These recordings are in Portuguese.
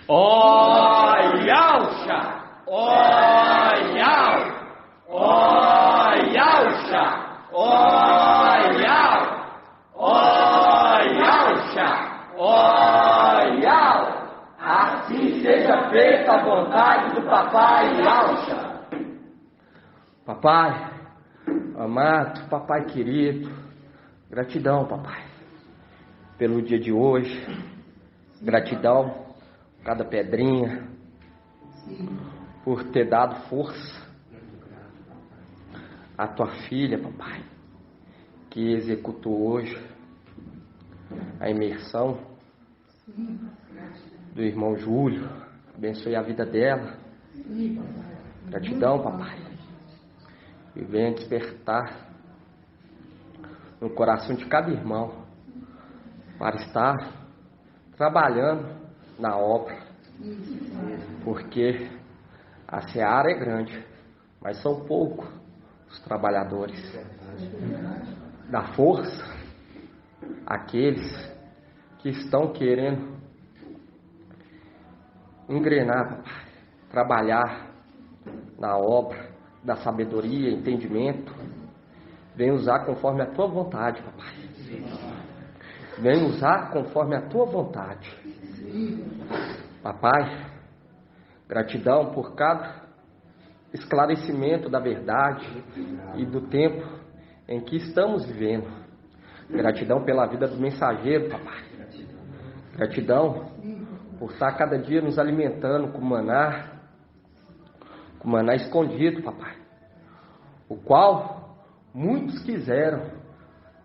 Ó Yalcha! Ó Yal! Ó Yalcha! Ó Yal! Ó Yalcha! Ó Yal! Assim seja feita a vontade do papai Yalcha. Papai, amado, papai querido, gratidão, papai, pelo dia de hoje, gratidão por cada pedrinha, por ter dado força à tua filha, papai, que executou hoje a imersão do irmão Júlio. Abençoe a vida dela. Gratidão, papai. E venha despertar no coração de cada irmão para estar trabalhando na obra, porque a seara é grande, mas são poucos os trabalhadores. Dá força àqueles que estão querendo engrenar, papai, trabalhar na obra da sabedoria, entendimento. Vem usar conforme a tua vontade, papai. Vem usar conforme a tua vontade. Papai, gratidão por cada esclarecimento da verdade e do tempo em que estamos vivendo. Gratidão pela vida do mensageiro, papai. Gratidão por estar cada dia nos alimentando com maná escondido, papai, o qual muitos quiseram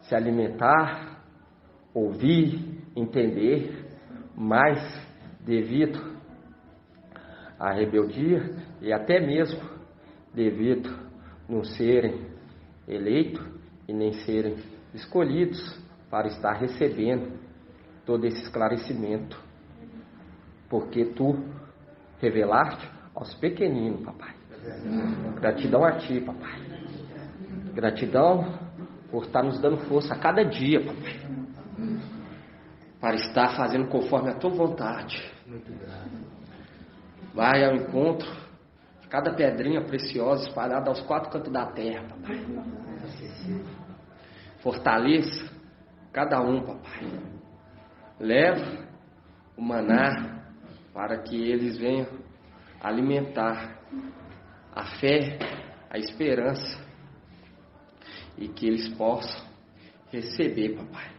se alimentar, ouvir, entender, mas devido à rebeldia e até mesmo devido não serem eleitos e nem serem escolhidos para estar recebendo todo esse esclarecimento, porque tu revelaste aos pequeninos, papai. Gratidão a ti, papai. Gratidão por estar nos dando força a cada dia, papai, para estar fazendo conforme a tua vontade. Vai ao encontro de cada pedrinha preciosa espalhada aos quatro cantos da terra, papai. Fortaleça cada um, papai. Leva o maná para que eles venham alimentar a fé, a esperança, e que eles possam receber, papai,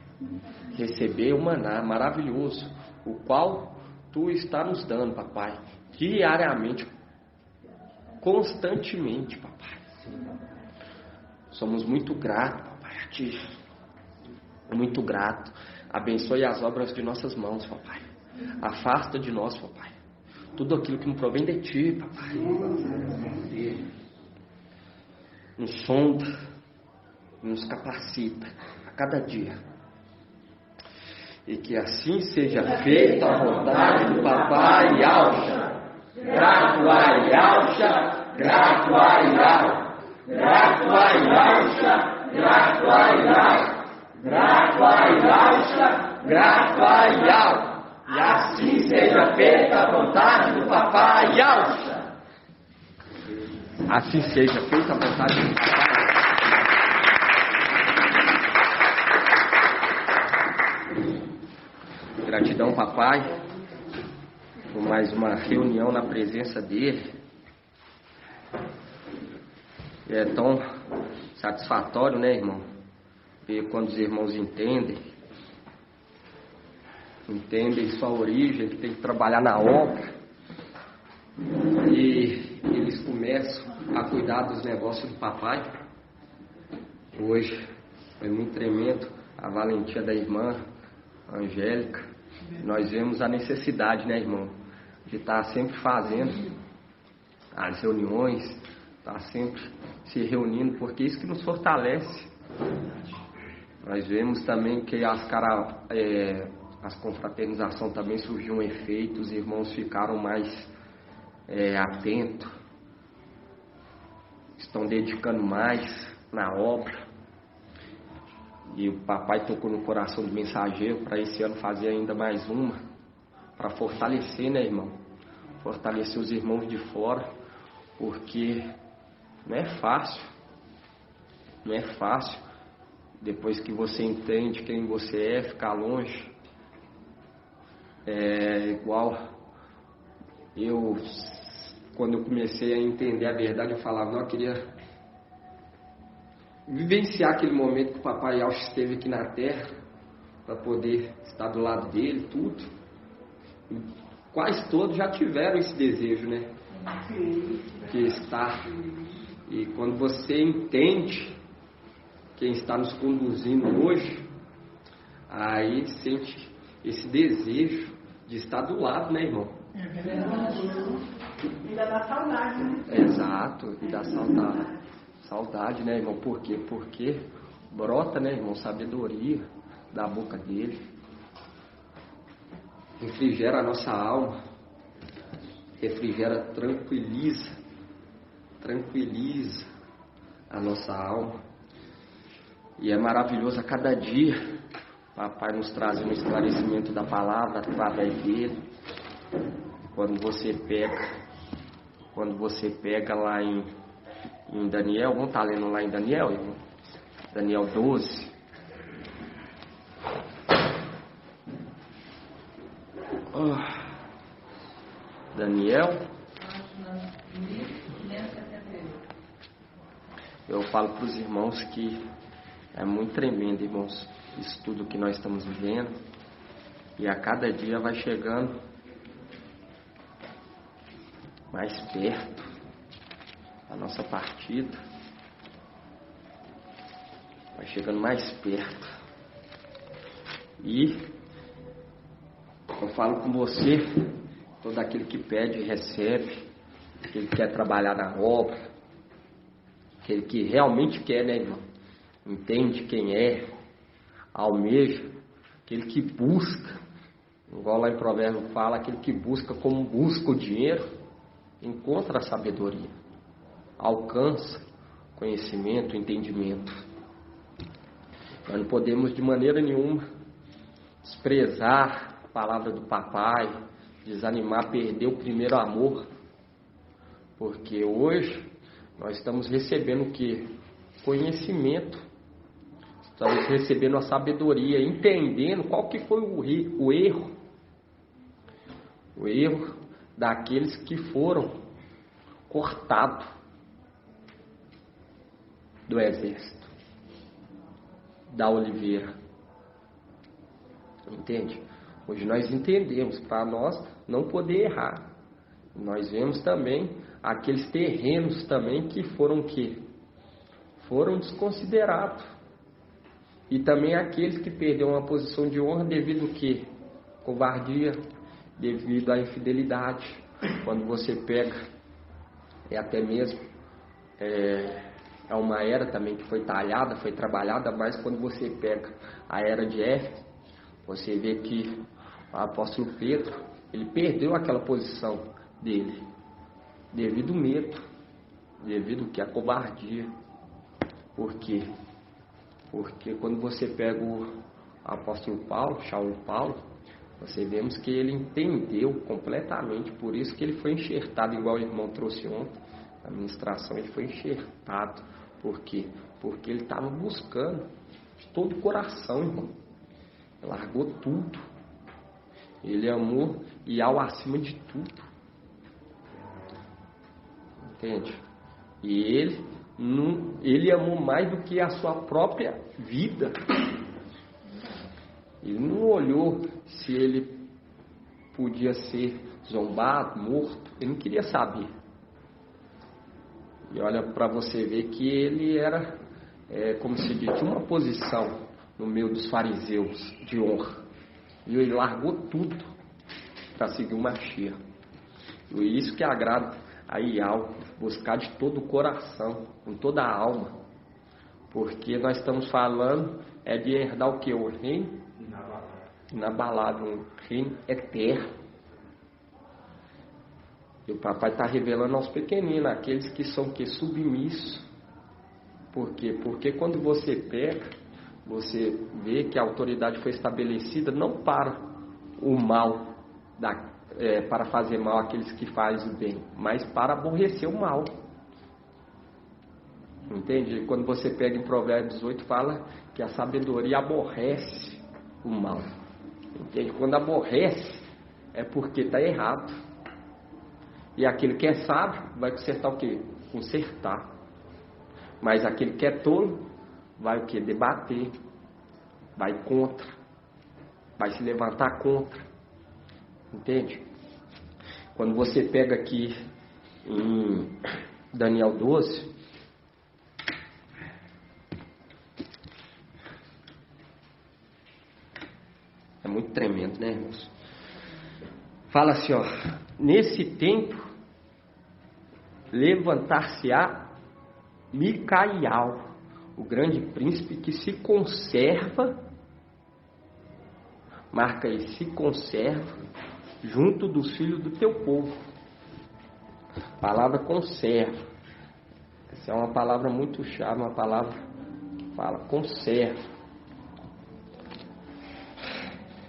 receber o maná maravilhoso, o qual tu está nos dando, papai, diariamente, constantemente, papai. Somos muito gratos, papai, a ti, muito grato. Abençoe as obras de nossas mãos, papai. Afasta de nós, papai, tudo aquilo que não provém de ti, papai. Nos sonda, nos capacita a cada dia. E que assim seja feita a vontade do papai Yalcha. Grato a Yalcha, grato a Yal. Grato a Yalcha, grato a Yal. Grato a Yalcha, grato a Yal. E assim seja feita a vontade do papai Yalcha. Assim seja feita a vontade do papai. Gratidão, papai, por mais uma reunião na presença dele. É tão satisfatório, né, irmão? Ver quando os irmãos entendem sua origem, que tem que trabalhar na obra, e eles começam a cuidar dos negócios do papai. Hoje foi muito tremendo a valentia da irmã Angélica. Nós vemos a necessidade, né, irmão, de estar sempre fazendo as reuniões, estar sempre se reunindo, porque isso que nos fortalece. Nós vemos também que as confraternizações também surgiu um efeito, os irmãos ficaram mais atentos, estão dedicando mais na obra. E o papai tocou no coração do mensageiro para esse ano fazer ainda mais uma, para fortalecer, né, irmão? Fortalecer os irmãos de fora, porque não é fácil. Não é fácil, depois que você entende quem você é, ficar longe. É igual quando eu comecei a entender a verdade, eu falava, não, eu queria vivenciar aquele momento que o papai Alcho esteve aqui na terra, para poder estar do lado dele, tudo. E quase todos já tiveram esse desejo, né? Que está. E quando você entende quem está nos conduzindo hoje, aí sente esse desejo de estar do lado, né, irmão? É verdade. Ainda dá saudade, né? Exato, e dá saudade. Saudade, né, irmão? Por quê? Porque brota, né, irmão, sabedoria da boca dele. Refrigera a nossa alma. Refrigera, tranquiliza a nossa alma. E é maravilhoso a cada dia, papai nos trazendo um esclarecimento da palavra através dele. Quando você pega lá em Daniel, vamos estar lendo lá em Daniel, irmão? Daniel 12. Daniel. Eu falo para os irmãos que é muito tremendo, irmãos, isso tudo que nós estamos vivendo. E a cada dia vai chegando mais perto a nossa partida. Vai chegando mais perto. E eu falo com você, todo aquele que pede recebe, aquele que quer trabalhar na obra, aquele que realmente quer, né, irmão? Entende quem é, almeja, aquele que busca, igual lá em Provérbios fala, aquele que busca como busca o dinheiro, encontra a sabedoria, alcança conhecimento, entendimento. Nós não podemos de maneira nenhuma desprezar a palavra do papai, desanimar, perder o primeiro amor, porque hoje nós estamos recebendo o quê? Conhecimento. Estamos recebendo a sabedoria, entendendo qual que foi o erro. O erro daqueles que foram cortados do exército, da oliveira. Entende? Hoje nós entendemos, para nós não poder errar. Nós vemos também aqueles terrenos também que foram desconsiderados. E também aqueles que perderam uma posição de honra devido ao quê? Covardia, devido à infidelidade. Quando você pega, até mesmo, é uma era também que foi talhada, foi trabalhada, mas quando você pega a era de Éfeso, você vê que o apóstolo Pedro, ele perdeu aquela posição dele, devido ao medo, devido ao que? A covardia. Por quê? Porque quando você pega o apóstolo Paulo, Paulo, você vemos que ele entendeu completamente, por isso que ele foi enxertado, igual o irmão trouxe ontem, na ministração, ele foi enxertado. Por quê? Porque ele estava buscando de todo o coração, irmão. Ele largou tudo. Ele amou e ao acima de tudo. Entende? E ele amou mais do que a sua própria vida. Ele não olhou se ele podia ser zombado, morto. Ele não queria saber. E olha para você ver que ele era, como se diz, tinha uma posição no meio dos fariseus de honra. E ele largou tudo para seguir o Mashiach. E isso que agrada a Ial, buscar de todo o coração, com toda a alma. Porque nós estamos falando de herdar o que? O reino inabalável, um reino eterno. E o papai está revelando aos pequeninos, aqueles que são submissos. Por quê? Porque quando você pega, você vê que a autoridade foi estabelecida não para o mal, para fazer mal àqueles que fazem o bem, mas para aborrecer o mal. Entende? Quando você pega em Provérbios 18, fala que a sabedoria aborrece o mal. Entende? Quando aborrece, é porque está errado. E aquele que é sábio vai consertar o quê? Consertar. Mas aquele que é tolo vai o quê? Debater. Vai contra. Vai se levantar contra. Entende? Quando você pega aqui em Daniel 12, é muito tremendo, né, irmãos? Fala assim, ó: nesse tempo levantar-se-á Micael, o grande príncipe que se conserva, marca aí, se conserva junto dos filhos do teu povo. Palavra conserva. Essa é uma palavra muito chave, uma palavra que fala conserva.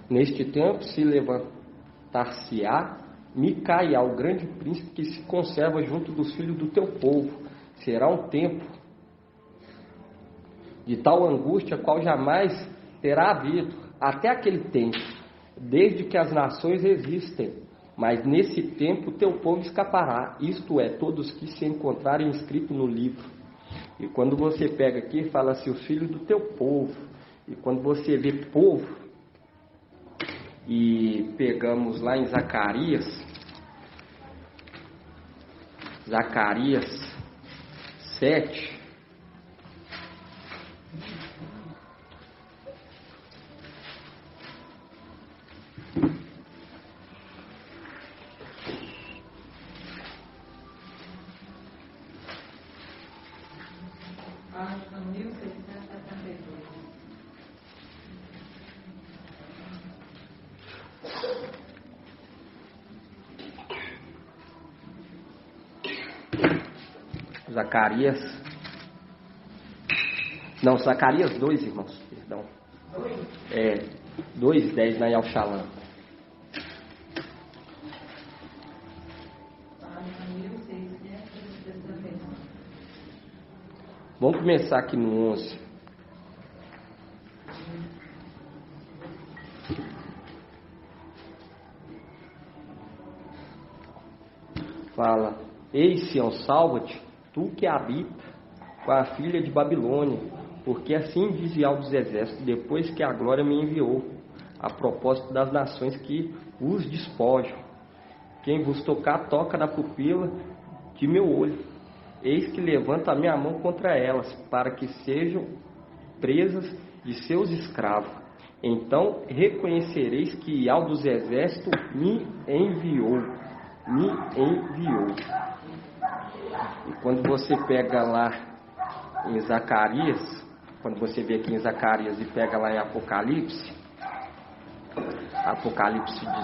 Neste tempo se levantar-se-á Micael, o grande príncipe que se conserva junto dos filhos do teu povo. Será um tempo de tal angústia qual jamais terá havido até aquele tempo, desde que as nações existem. Mas nesse tempo teu povo escapará, isto é, todos que se encontrarem escrito no livro. E quando você pega aqui, fala assim, o filho do teu povo. E quando você vê povo, e pegamos lá em Zacarias 7, Zacarias 2, irmãos, perdão. 2:10 na Yalxalã. Vamos começar aqui no 11. Fala: Eis, Sião, salva-te, tu que habita com a filha de Babilônia, porque assim diz Yahweh dos exércitos, depois que a glória me enviou, a propósito das nações que os despojam. Quem vos tocar, toca na pupila de meu olho. Eis que levanto a minha mão contra elas, para que sejam presas de seus escravos. Então reconhecereis que Yahweh dos exércitos me enviou. E quando você pega lá em Zacarias, quando você vê aqui em Zacarias e pega lá em Apocalipse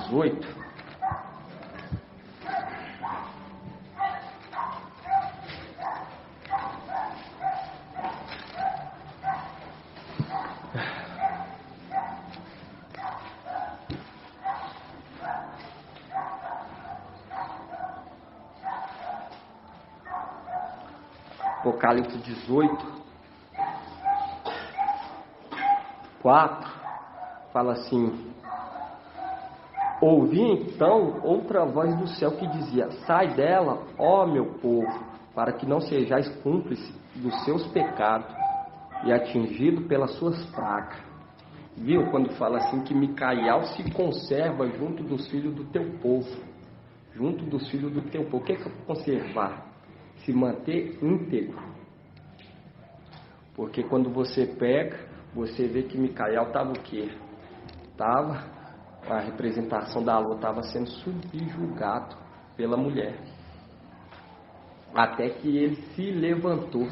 18, Apocalipse 18, 4, fala assim: ouvi então outra voz do céu que dizia: sai dela, ó meu povo, para que não sejais cúmplice dos seus pecados e atingido pelas suas pragas. Viu quando fala assim que Micael se conserva junto dos filhos do teu povo? Junto dos filhos do teu povo. O que é conservar? Se manter íntegro. Porque quando você pega, você vê que Micael estava o quê? Estava, a representação da lua estava sendo subjugado pela mulher. Até que ele se levantou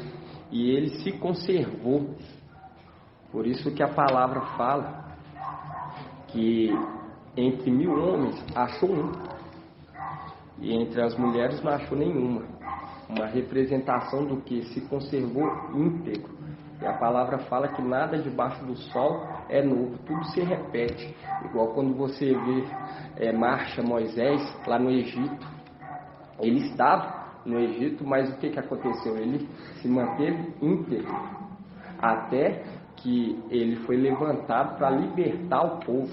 e ele se conservou. Por isso que a palavra fala que entre 1000 homens achou um. E entre as mulheres não achou nenhuma. Uma representação do que se conservou íntegro. E a palavra fala que nada debaixo do sol é novo, tudo se repete. Igual quando você vê marcha Moisés lá no Egito. Ele estava no Egito, mas o que aconteceu? Ele se manteve íntegro, até que ele foi levantado para libertar o povo.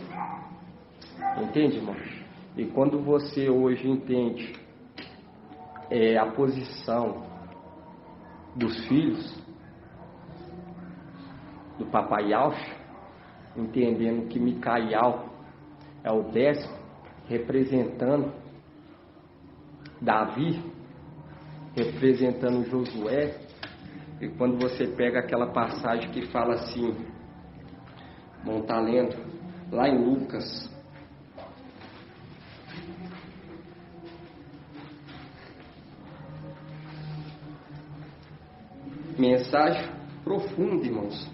Entende, irmão? E quando você hoje entende a posição dos filhos do papai Yaucha, entendendo que Micael é o 10º, representando Davi, representando Josué. E quando você pega aquela passagem que fala assim, vamos estar lendo lá em Lucas, mensagem profunda, irmãos,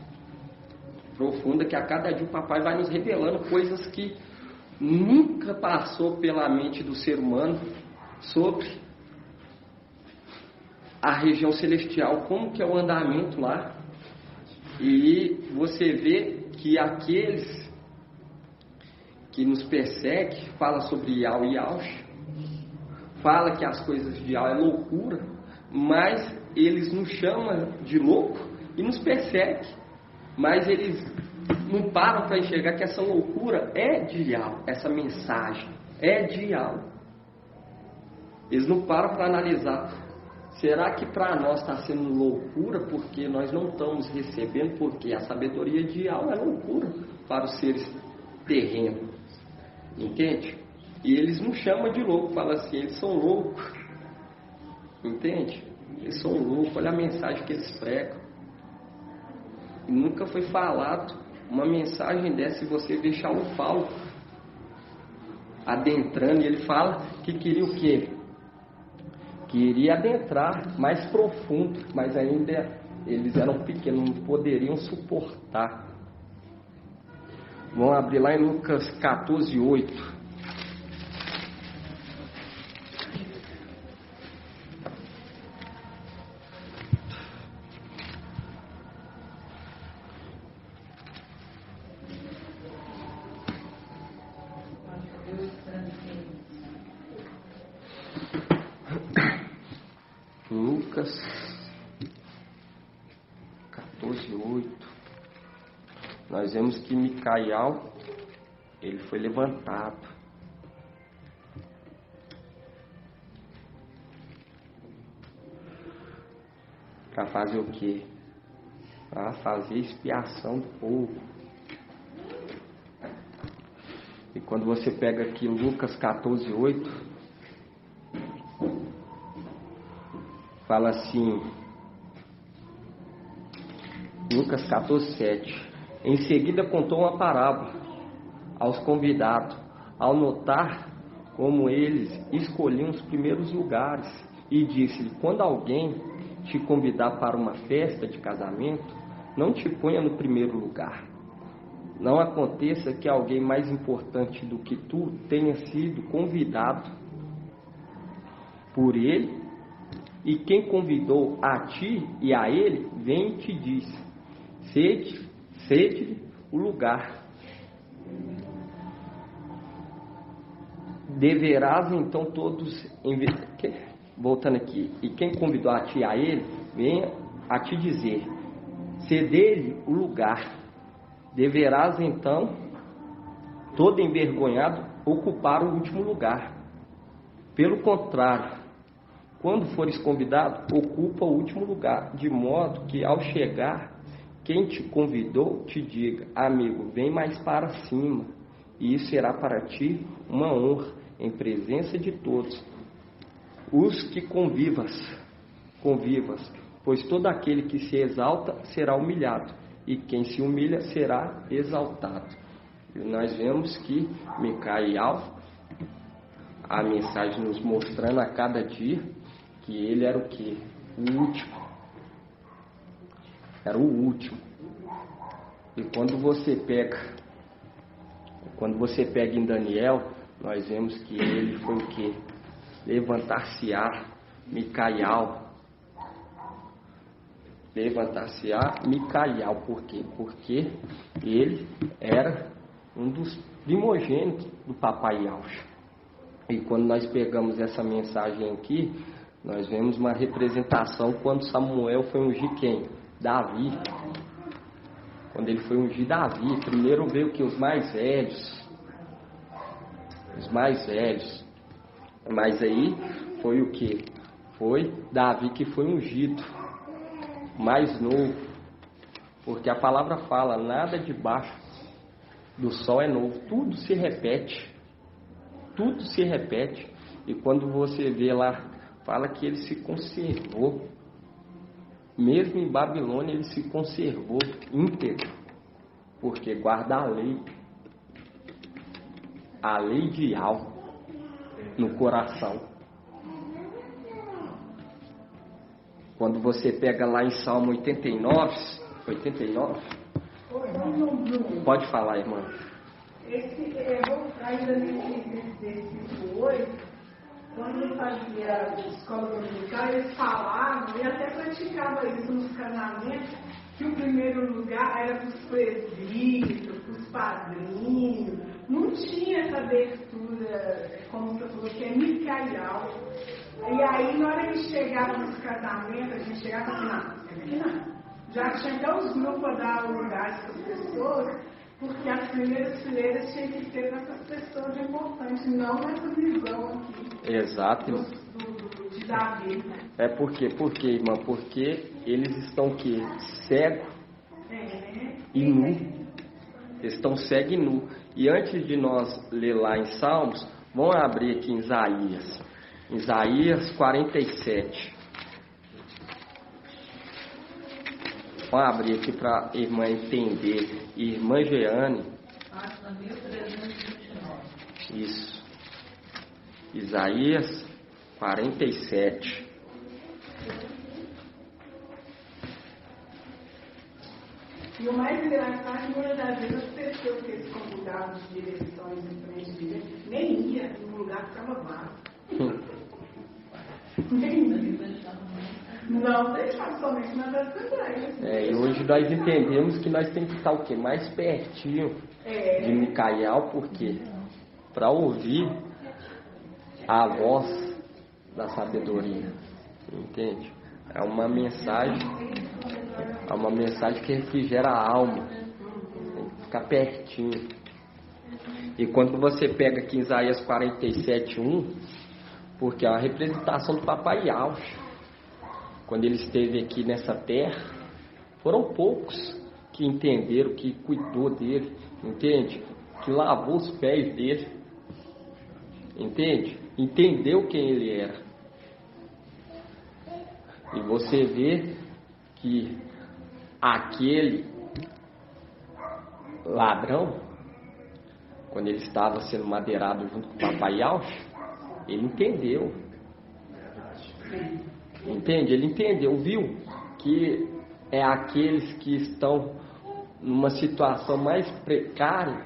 profunda, que a cada dia o papai vai nos revelando coisas que nunca passou pela mente do ser humano sobre a região celestial, como que é o andamento lá. E você vê que aqueles que nos perseguem, fala sobre Yau e Yaucha, fala que as coisas de Yau é loucura, mas eles nos chamam de louco e nos perseguem, mas eles não param para enxergar que essa loucura é de Yau, essa mensagem é de Yau. Eles não param para analisar. Será que para nós está sendo loucura porque nós não estamos recebendo? Porque a sabedoria de Yau é loucura para os seres terrenos. Entende? E eles não chamam de louco, falam assim, eles são loucos. Entende? Eles são loucos, olha a mensagem que eles pregam. E nunca foi falado uma mensagem dessa. Se você deixar o Paulo adentrando, e ele fala que queria o quê? Queria adentrar mais profundo, mas ainda eles eram pequenos, não poderiam suportar. Vamos abrir lá em Lucas 14:8. Lucas 14:8. Nós vemos que Micael, ele foi levantado. Para fazer o quê? Para fazer expiação do povo. E quando você pega aqui Lucas 14:8, fala assim, Lucas 14:7. Em seguida contou uma parábola aos convidados, ao notar como eles escolhiam os primeiros lugares, e disse-lhe: quando alguém te convidar para uma festa de casamento, não te ponha no primeiro lugar. Não aconteça que alguém mais importante do que tu tenha sido convidado por ele, e quem convidou a ti e a ele, vem e te diz: cede-lhe o lugar. Deverás então todos, voltando aqui, e quem convidou a ti e a ele, venha a te dizer: ceder-lhe o lugar. Deverás então, todo envergonhado, ocupar o último lugar. Pelo contrário, quando fores convidado, ocupa o último lugar, de modo que ao chegar, quem te convidou te diga: amigo, vem mais para cima, e isso será para ti uma honra em presença de todos os que convivas, pois todo aquele que se exalta será humilhado, e quem se humilha será exaltado. E nós vemos que Micael, a mensagem nos mostrando a cada dia que ele era o quê? O último. Era o último. E quando você pega em Daniel, nós vemos que ele foi o quê? Levantar-se-á, Micael, levantar-se-á Micaial. Por quê? Porque ele era um dos primogênitos do papai Yahshua. E quando nós pegamos essa mensagem aqui, nós vemos uma representação quando Samuel foi ungir quem? Davi. Quando ele foi ungir Davi, primeiro veio que os mais velhos. Os mais velhos. Mas aí foi o que? Foi Davi que foi ungido. Mais novo. Porque a palavra fala, nada debaixo do sol é novo. Tudo se repete. Tudo se repete. E quando você vê lá, fala que ele se conservou. Mesmo em Babilônia ele se conservou íntegro. Porque guarda a lei. A lei de Yahweh no coração. Quando você pega lá em Salmo 89, pode falar, irmã. Ainda nesse versículo 8, quando eu fazia escola dominical, eles falavam, e até praticava isso nos casamentos, que o primeiro lugar era para os presbíteros, para os padrinhos. Não tinha essa abertura, como você falou, que é Micaial. E aí, na hora que chegava nos casamentos, a gente chegava assim, não. Já tinha até os grupos a dar lugares para as pessoas, porque as primeiras fileiras tinham que ser para essas pessoas importantes, não nessa visão aqui. Exato. De Davi. É por quê? Por quê, irmã? Porque eles estão o quê? Cego e nu. Eles estão cego e nu. E antes de nós ler lá em Salmos, vamos abrir aqui em Isaías. Isaías 47. Vamos abrir aqui para a irmã entender. Irmã Jeane. Isso. Isaías 47. E o mais engraçado, muitas das vezes, as pessoas que eles convidavam de direções em frente de Deus, nem ia no lugar que ficava vago. Nem ia. Não deixava somente nas assembleias. E hoje nós entendemos que nós temos que estar o quê? Mais pertinho de Micaial, por quê? Para ouvir a voz da sabedoria. Entende? É uma mensagem que refrigera a alma. Tem que ficar pertinho. E quando você pega aqui em Isaías 47:1, porque é uma representação do papai Yahshua. Quando ele esteve aqui nessa terra, foram poucos que entenderam, que cuidou dele, entende? Que lavou os pés dele, entende? Entendeu quem ele era. E você vê que aquele ladrão, quando ele estava sendo madeirado junto com o papai Yahshua, ele entendeu. Entende? Ele entendeu, viu? Que é aqueles que estão numa situação mais precária.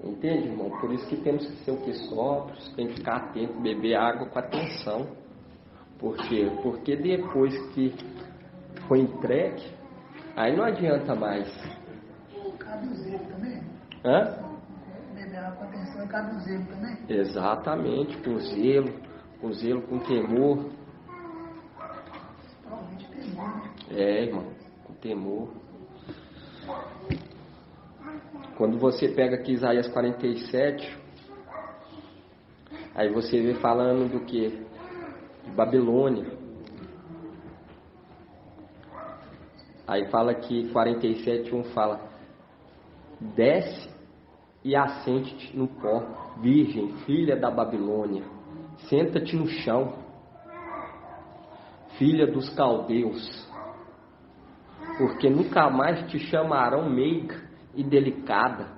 Entende, irmão? Por isso que temos que ser o que sóbrios, tem que ficar atento, beber água com atenção. Por quê? Porque depois que foi entregue, aí não adianta mais. Cabe o zelo também? Hã? Beber água com atenção e cabe o zelo também? Exatamente, com zelo, com temor. Provavelmente temor, né? Irmão, com temor. Quando você pega aqui Isaías 47, aí você vê falando do que? De Babilônia. Aí fala que 47:1 fala: desce e assente-te no pó, virgem, filha da Babilônia. Senta-te no chão, filha dos caldeus, porque nunca mais te chamarão meiga e delicada.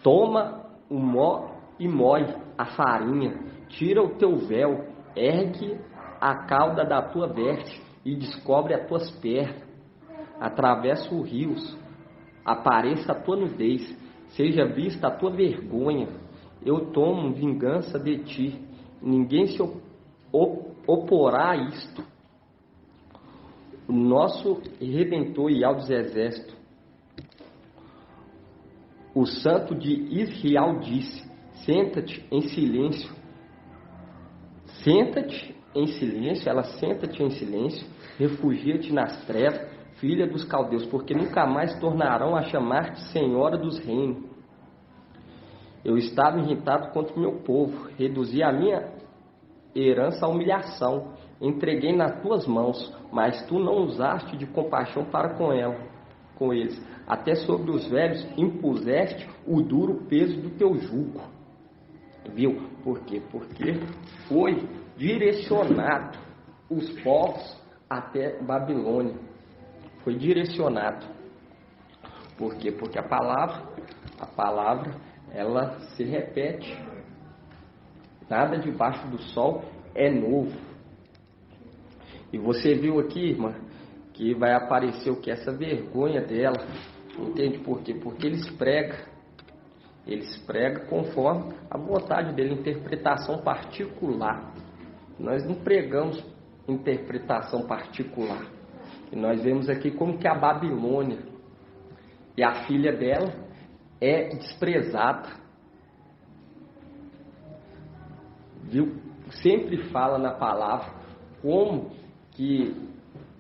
Toma o mó e moe a farinha, tira o teu véu, ergue a cauda da tua veste e descobre as tuas pernas. Atravessa os rios, apareça a tua nudez, seja vista a tua vergonha. Eu tomo vingança de ti, ninguém se oporá a isto. o nosso Redentor e Alto dos Exércitos, o Santo de Israel disse: senta-te em silêncio. Senta-te em silêncio, ela senta-te em silêncio, refugia-te nas trevas, filha dos caldeus, porque nunca mais tornarão a chamar-te senhora dos reinos. Eu estava irritado contra o meu povo, reduzi a minha herança à humilhação, entreguei nas tuas mãos, mas tu não usaste de compaixão para com eles. Até sobre os velhos impuseste o duro peso do teu jugo. Viu? Por quê? Porque foi direcionado os povos até Babilônia. Foi direcionado. Por quê? Porque a palavra, ela se repete. Nada debaixo do sol é novo. E você viu aqui, irmã, que vai aparecer o que? Essa vergonha dela. Entende por quê? Porque eles pregam conforme a vontade dele, interpretação particular. Nós não pregamos interpretação particular. E nós vemos aqui como que a Babilônia e a filha dela é desprezada. Viu? Sempre fala na palavra como que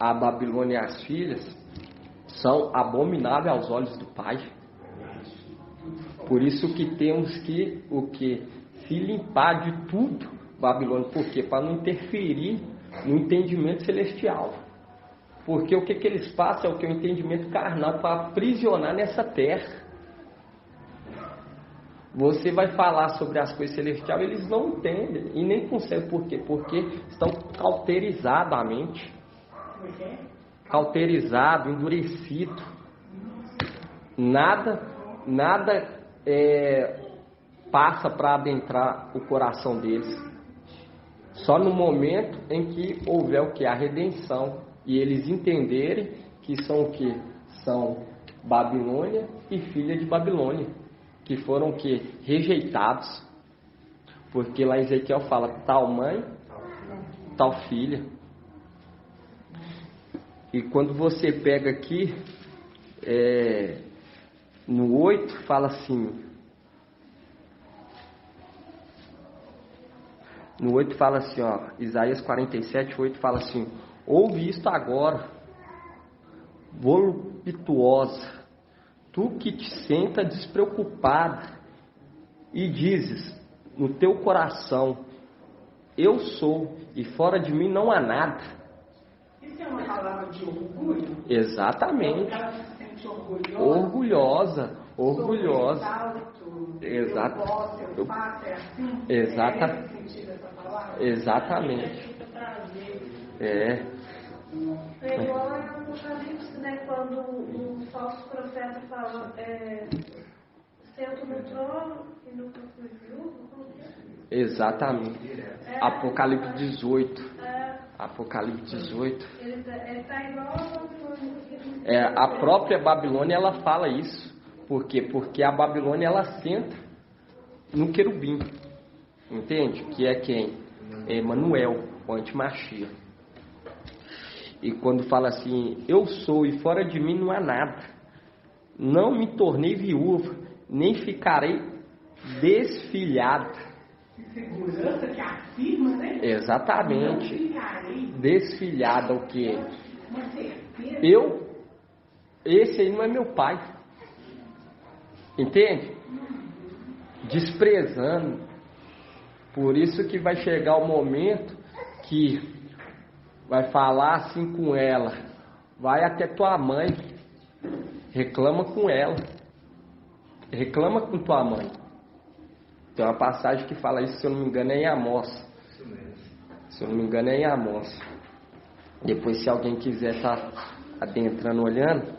a Babilônia e as filhas são abomináveis aos olhos do Pai. Por isso que temos que se limpar de tudo, Babilônia. Por quê? Para não interferir no entendimento celestial. Porque o que eles passam é o entendimento carnal, para aprisionar nessa terra. Você vai falar sobre as coisas celestiais, eles não entendem e nem conseguem. Por quê? Porque estão cauterizados a mente. Cauterizado, endurecido. Nada passa para adentrar o coração deles. Só no momento em que houver o que? A redenção. E eles entenderem que são o que? São Babilônia e filha de Babilônia. Que foram o que? Rejeitados. Porque lá em Ezequiel fala tal mãe, tal filha. E quando você pega aqui, no 8, fala assim. No 8 fala assim, ó, Isaías 47, 8 fala assim: ouve isto agora, voluptuosa, tu que te senta despreocupada e dizes no teu coração: eu sou e fora de mim não há nada. Isso é uma palavra de orgulho? Exatamente. Ela se sente orgulhosa. Exato. Eu faço, é assim? Exatamente. É esse sentido dessa palavra? Exatamente. É. É igual a Apocalipse, né? Quando um falso profeta fala, sento no trono e nunca fui viúvo. Exatamente. Apocalipse 18. Apocalipse 18. Ele está igual a Babilônia. A própria Babilônia, ela fala isso. Por quê? Porque a Babilônia, ela senta no querubim. Entende? Que é quem? É Emanuel, o antimachia. E quando fala assim: eu sou e fora de mim não há nada. Não me tornei viúva, nem ficarei desfilhada. Segurança que afirma, né? Exatamente. Desfilhada o quê? Uma certeza. Esse aí não é meu pai. Entende? Desprezando. Por isso que vai chegar o momento que vai falar assim com ela: vai até tua mãe, reclama com ela, reclama com tua mãe. Tem uma passagem que fala isso, se eu não me engano, é em Amós. Se eu não me engano, é em Amós. Depois, se alguém quiser estar adentrando, olhando.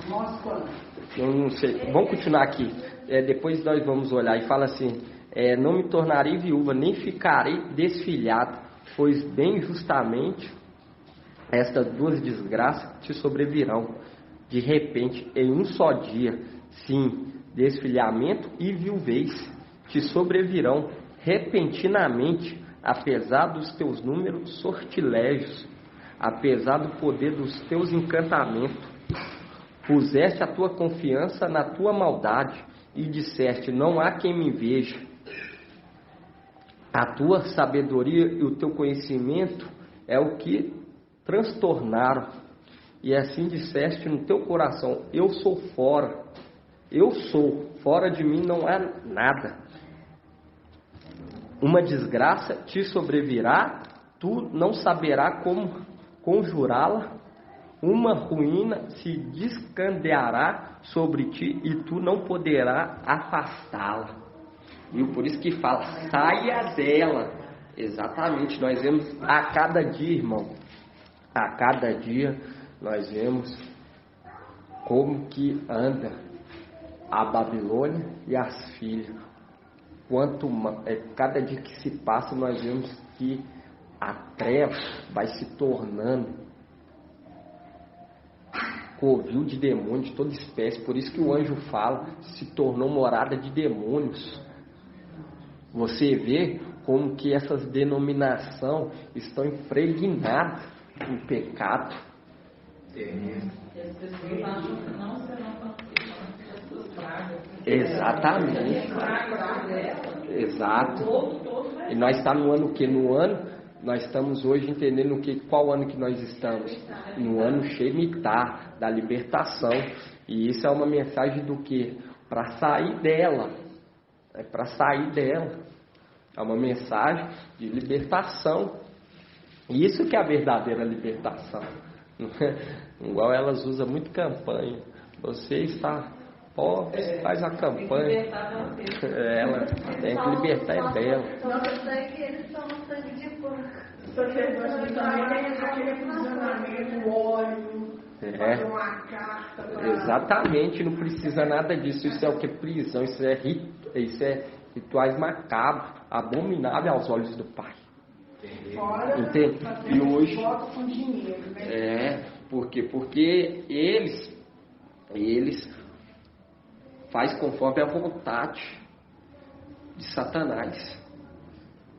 Amós quando? Eu não sei. Vamos continuar aqui. Depois nós vamos olhar. E fala assim: não me tornarei viúva, nem ficarei desfilhado, pois bem justamente estas duas desgraças te sobrevirão de repente, em um só dia. Sim, desfilhamento e viuvez te sobrevirão repentinamente, apesar dos teus números sortilégios. apesar do poder dos teus encantamentos. Puseste a tua confiança na tua maldade e disseste: não há quem me veja. A tua sabedoria e o teu conhecimento é o que transtornaram. E assim disseste no teu coração: eu sou fora. Eu sou, fora de mim não há nada. Uma desgraça te sobrevirá, tu não saberás como conjurá-la. Uma ruína se descandeará sobre ti e tu não poderás afastá-la. E por isso que fala, saia dela. Exatamente, nós vemos a cada dia, irmão. A cada dia nós vemos como que anda a Babilônia e as filhas. Cada dia que se passa, nós vemos que a treva vai se tornando covil de demônios de toda espécie. Por isso que o anjo fala, se tornou morada de demônios. Você vê como que essas denominações estão impregnadas em pecado. Exatamente. Exato. E nós estamos no ano o quê? No ano, nós estamos hoje entendendo qual ano que nós estamos? No ano Shemitah, da libertação. E isso é uma mensagem do quê? Para sair dela. É para sair dela. É uma mensagem de libertação. E isso que é a verdadeira libertação. Igual elas usam muito campanha. Você está pobre, faz a campanha. Ela tem que libertar é dela. Nossa, é que eles são sangue de porco. O sacerdote também tem aquele aprisionamento, óleo, fazer uma carta para... Exatamente, não precisa nada disso. Isso é o que? Prisão, isso é rituais macabros, abomináveis aos olhos do Pai. Fora, entende? E hoje com dinheiro, né? por quê? Porque eles faz conforme a vontade de Satanás.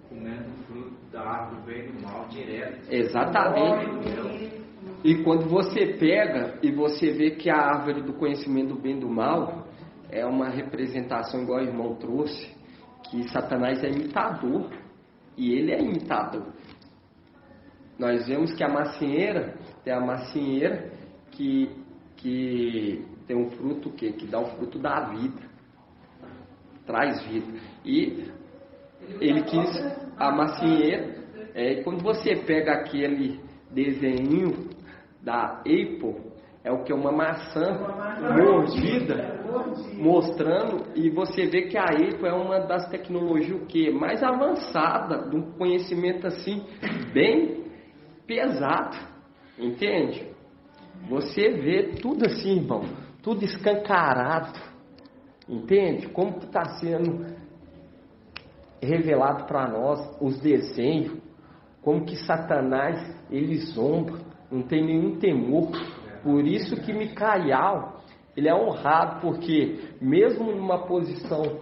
Comendo fruto da árvore bem do mal direto. Exatamente. E quando você pega e você vê que a árvore do conhecimento do bem e do mal é uma representação, igual o irmão trouxe, que Satanás é imitador. E ele é imitador. Nós vemos que a macieira tem a macieira que tem um fruto que dá o fruto da vida, traz vida. E ele quis a macieira. Quando você pega aquele desenho da Apple, é o que? Uma maçã mordida, mostrando, e você vê que a Apple é uma das tecnologias o quê? Mais avançada, de um conhecimento assim, bem pesado, entende? Você vê tudo assim, irmão, tudo escancarado, entende? Como que está sendo revelado para nós os desenhos, como que Satanás, ele zomba, não tem nenhum temor. Por isso que Micael, ele é honrado, porque mesmo numa posição,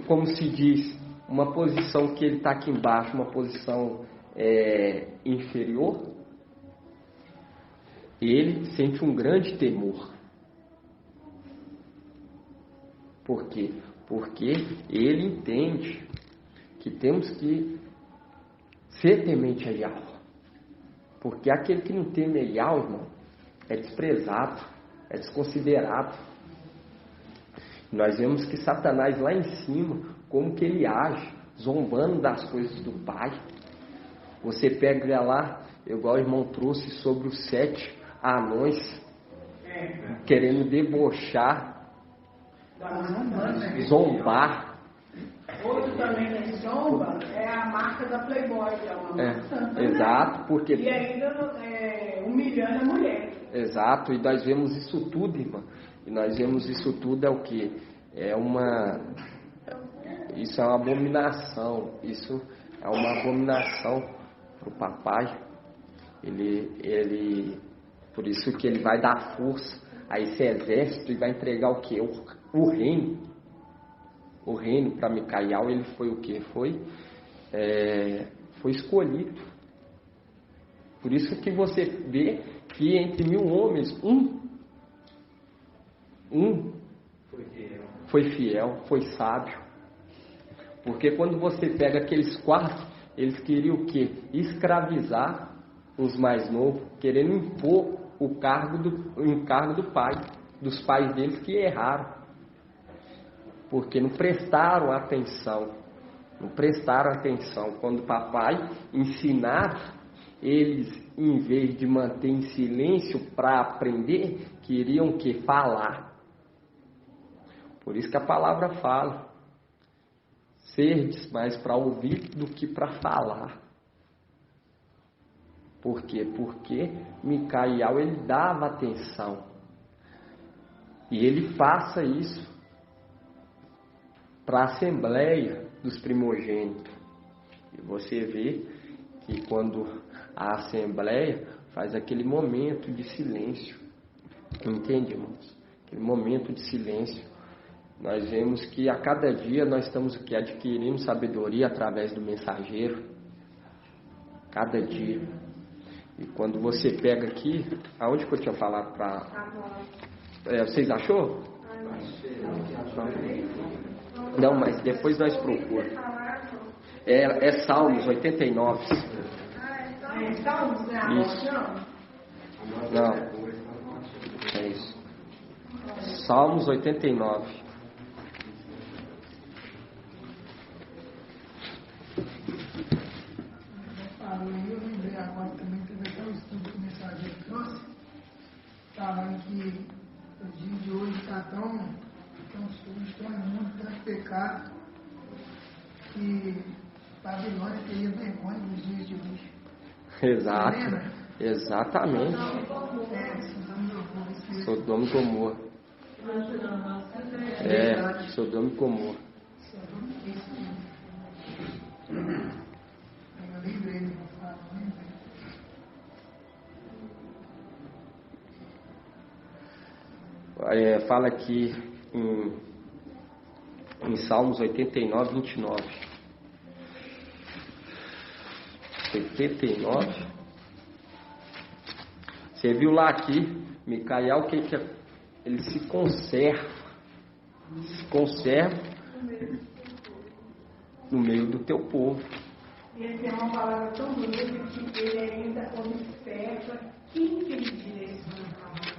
como se diz, uma posição que ele está aqui embaixo, uma posição inferior, ele sente um grande temor. Por quê? Porque ele entende que temos que ser temente a Yahweh. Porque aquele que não teme a Yahweh, irmão, é desprezado, é desconsiderado. Nós vemos que Satanás lá em cima, como que ele age, zombando das coisas do Pai. Você pega lá, igual o irmão trouxe sobre os 7 anões, querendo debochar, zombar. Outro também que zomba é a marca da Playboy, que é uma maçã. Exato, porque... E ainda humilhando a mulher. Exato, e nós vemos isso tudo, irmã. E nós vemos isso tudo é o quê? Isso é uma abominação. Isso é uma abominação para o papai. Por isso que ele vai dar força a esse exército e vai entregar o quê? O reino. O reino para Micael, ele foi o quê? Foi escolhido. Por isso que você vê que entre 1000 homens, um foi fiel, foi sábio. Porque quando você pega aqueles 4, eles queriam o quê? Escravizar os mais novos, querendo impor o encargo do pai, dos pais deles que erraram. Porque não prestaram atenção. Quando o papai ensinava, eles, em vez de manter em silêncio para aprender, queriam o quê? Falar. Por isso que a palavra fala. Serdes mais para ouvir do que para falar. Por quê? Porque Micael, ele dava atenção. E ele passa isso para a assembleia dos primogênitos. E você vê que quando a assembleia faz aquele momento de silêncio. Entende, irmãos? Aquele momento de silêncio. Nós vemos que a cada dia nós estamos aqui adquirindo sabedoria através do mensageiro. Cada dia. E quando você pega aqui, aonde que eu tinha falado para... vocês achou? Não, mas depois nós procuramos. É Salmos 89. É Salmos, né? Isso. Não. É isso. Salmos 89. Eu lembrei agora também, teve até um estudo que o mensageiro trouxe, falando que o dia de hoje está tão sujo, tão imundo, tanto pecado, que Babilônia teria vergonha nos dias de hoje. Exato. Exatamente. Sodoma e Gomorra. Sodoma e Gomorra. Eu lembrei, não lembrei. Fala aqui em Salmos 89, 29. 89. Você viu lá aqui, Micael, que ele se conserva. Se conserva no meio do teu povo. E essa é uma palavra tão bonita que ele ainda observa quem que ele direciona a palavra.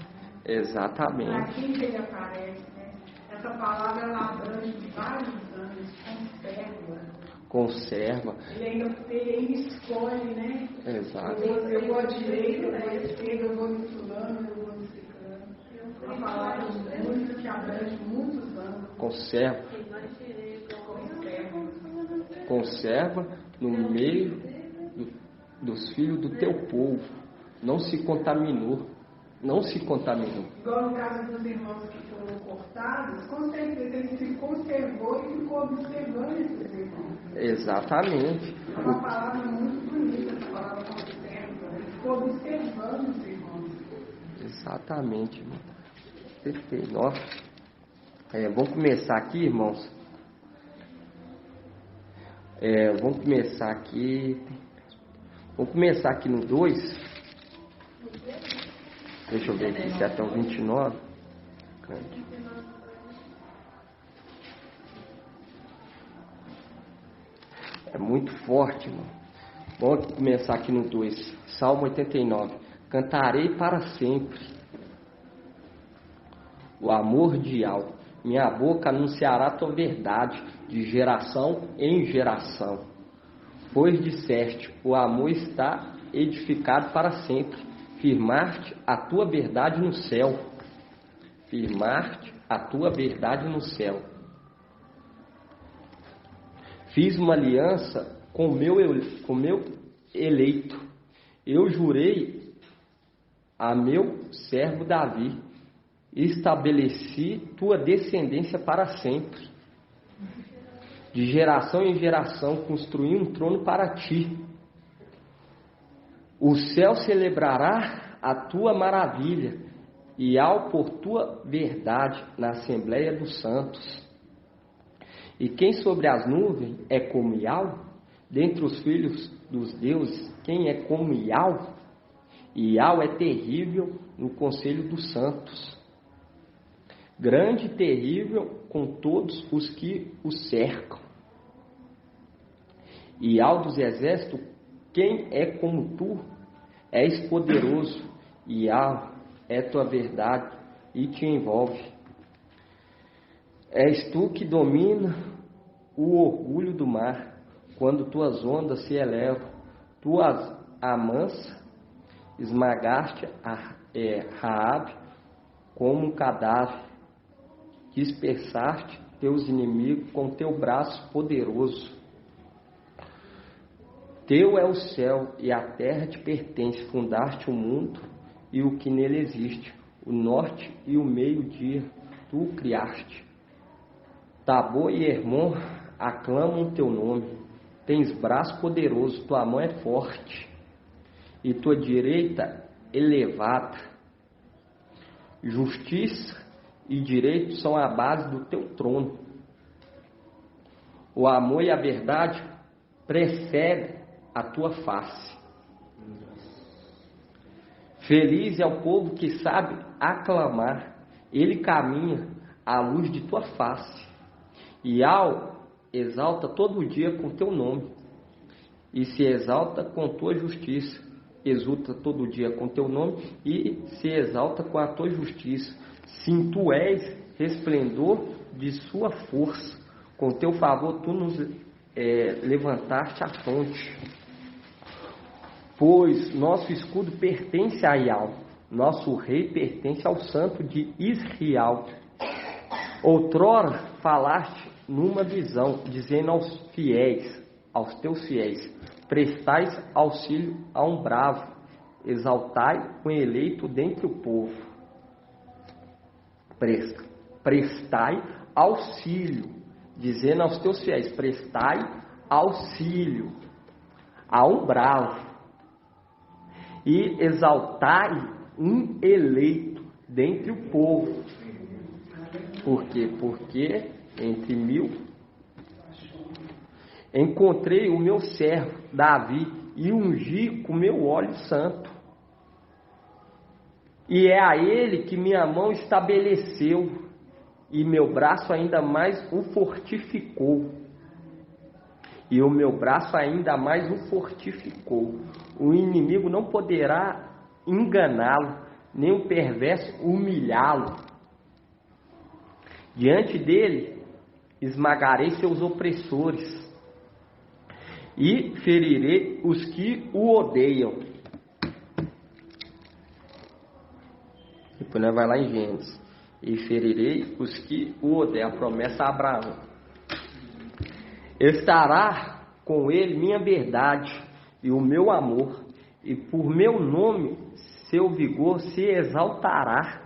Exatamente. Para quem que ele aparece, né? Essa palavra ela abrange vários anos, conserva. Ele ainda escolhe, né? Exato. Eu vou à direita, eu vou à esquerda, eu vou no fulano, eu vou no ciclano. É uma palavra muito que abrange muitos anos. Conserva. Conserva no meio dos filhos do teu povo. Não se contaminou. Não se contaminou. Igual no caso dos irmãos que foram cortados, com certeza ele se conservou e ficou observando esses irmãos. Exatamente. É uma palavra muito bonita, essa palavra conserva. Ele ficou observando os irmãos. Exatamente, irmão. 79. Vamos começar aqui, irmãos. Vamos começar aqui. Vamos começar aqui no 2. Deixa eu ver aqui se é até o 29. É muito forte, irmão. Vamos começar aqui no 2. Salmo 89. Cantarei para sempre o amor de Yahweh. Minha boca anunciará a tua verdade de geração em geração. Pois disseste, o amor está edificado para sempre. Firmar-te a tua verdade no céu. Firmar-te a tua verdade no céu. Fiz uma aliança com meu eleito. Eu jurei a meu servo Davi. Estabeleci tua descendência para sempre. De geração em geração construí um trono para ti. O céu celebrará a tua maravilha e ao por tua verdade na Assembleia dos Santos. E quem sobre as nuvens é como Yahweh? Dentre os filhos dos deuses, quem é como Yahweh? Iau é terrível no conselho dos santos, grande e terrível com todos os que o cercam. Iau dos exércitos, quem é como tu? És poderoso, Iau é tua verdade e te envolve. És tu que domina o orgulho do mar, quando tuas ondas se elevam, tu as amansas, esmagaste a Raabe como um cadáver, dispersaste teus inimigos com teu braço poderoso. Teu é o céu e a terra te pertence, fundaste o mundo e o que nele existe, o norte e o meio-dia tu o criaste. Tabor e Hermon aclamam teu nome, tens braço poderoso, tua mão é forte e tua direita elevada. Justiça e direito são a base do teu trono. O amor e a verdade precedem a tua face. Feliz é o povo que sabe aclamar, ele caminha à luz de tua face. Iau exalta todo dia com teu nome, e se exalta com tua justiça. Exulta todo dia com teu nome, e se exalta com a tua justiça. Sim, tu és resplendor de sua força, com teu favor tu nos levantaste a fonte. Pois nosso escudo pertence a Iau, nosso rei pertence ao santo de Israel. Outrora falaste numa visão, dizendo aos fiéis, aos teus fiéis: prestais auxílio a um bravo, exaltai o eleito dentre o povo. Prestai auxílio, dizendo aos teus fiéis: prestai auxílio a um bravo, e exaltai um eleito dentre o povo. Por quê? Porque entre 1000 encontrei o meu servo Davi e ungi com meu óleo santo. E é a ele que minha mão estabeleceu, e meu braço ainda mais o fortificou. E o meu braço ainda mais o fortificou. O inimigo não poderá enganá-lo, nem o perverso humilhá-lo. Diante dele esmagarei seus opressores e ferirei os que o odeiam. Depois nós vai lá em Gênesis. E ferirei os que o odeiam. A promessa a Abraão. Estará com ele minha verdade e o meu amor, e por meu nome seu vigor se exaltará.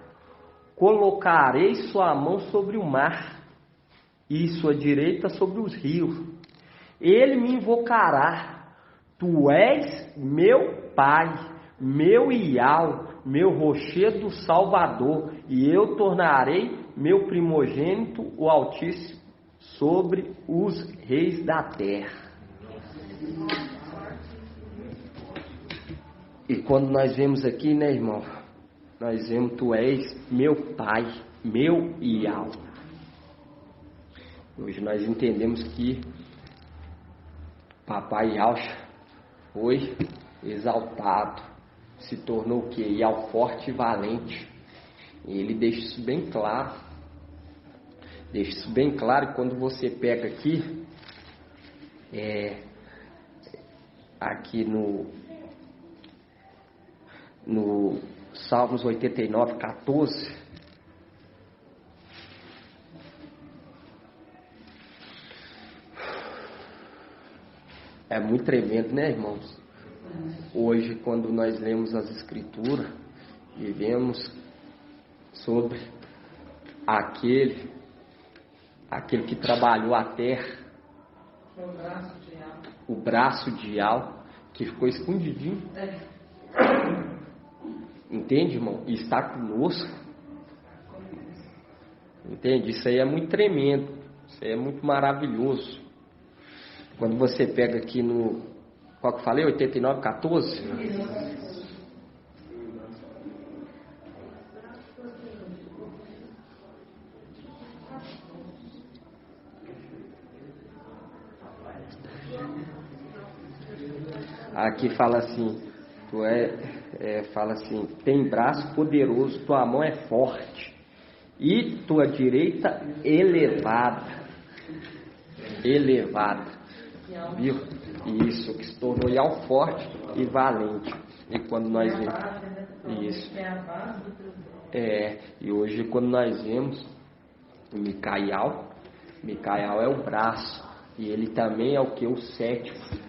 Colocarei sua mão sobre o mar e sua direita sobre os rios. Ele me invocará: tu és meu Pai, meu Iau, meu rochedo Salvador, e eu tornarei meu primogênito, o Altíssimo, sobre os reis da terra. E quando nós vemos aqui, né, irmão, nós vemos: tu és meu Pai, meu Iau. Hoje nós entendemos que Papai Iau foi exaltado, se tornou o que? Iau forte e valente. E ele deixa isso bem claro. Deixa isso bem claro quando você pega aqui, aqui no Salmos 89, 14. É muito tremendo, né, irmãos? Hoje, quando nós lemos as Escrituras e vemos sobre aquele que trabalhou a terra, o braço de Iau, que ficou escondidinho. Entende, irmão? E está conosco. Entende? Isso aí é muito tremendo. Isso aí é muito maravilhoso. Quando você pega aqui no... Qual que eu falei? 89, 14? Aqui fala assim, fala assim, tem braço poderoso, tua mão é forte e tua direita elevada, viu? Isso, que se tornou Ial forte e valente. E quando nós vemos isso, e hoje quando nós vemos Micael é o braço, e ele também é o que? O sétimo.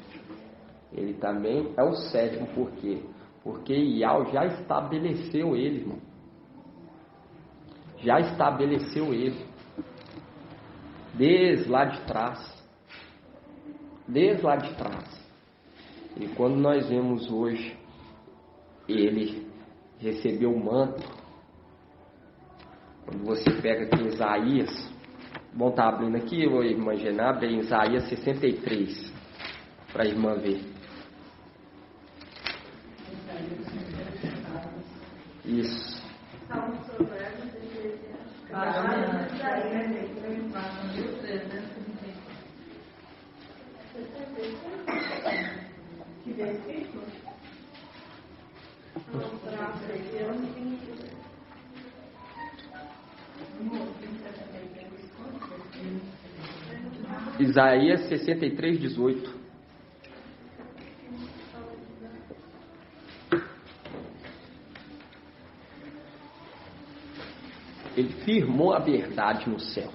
Ele também é o sétimo, por quê? Porque Ial já estabeleceu ele, irmão. Já estabeleceu ele. Desde lá de trás. E quando nós vemos hoje, ele recebeu o manto. Quando você pega aqui Isaías, bom, tá abrindo aqui, eu vou imaginar, em Isaías 63, para a irmã ver. Isso. Que versículo? Isaías 63, 18. Ele firmou a verdade no céu.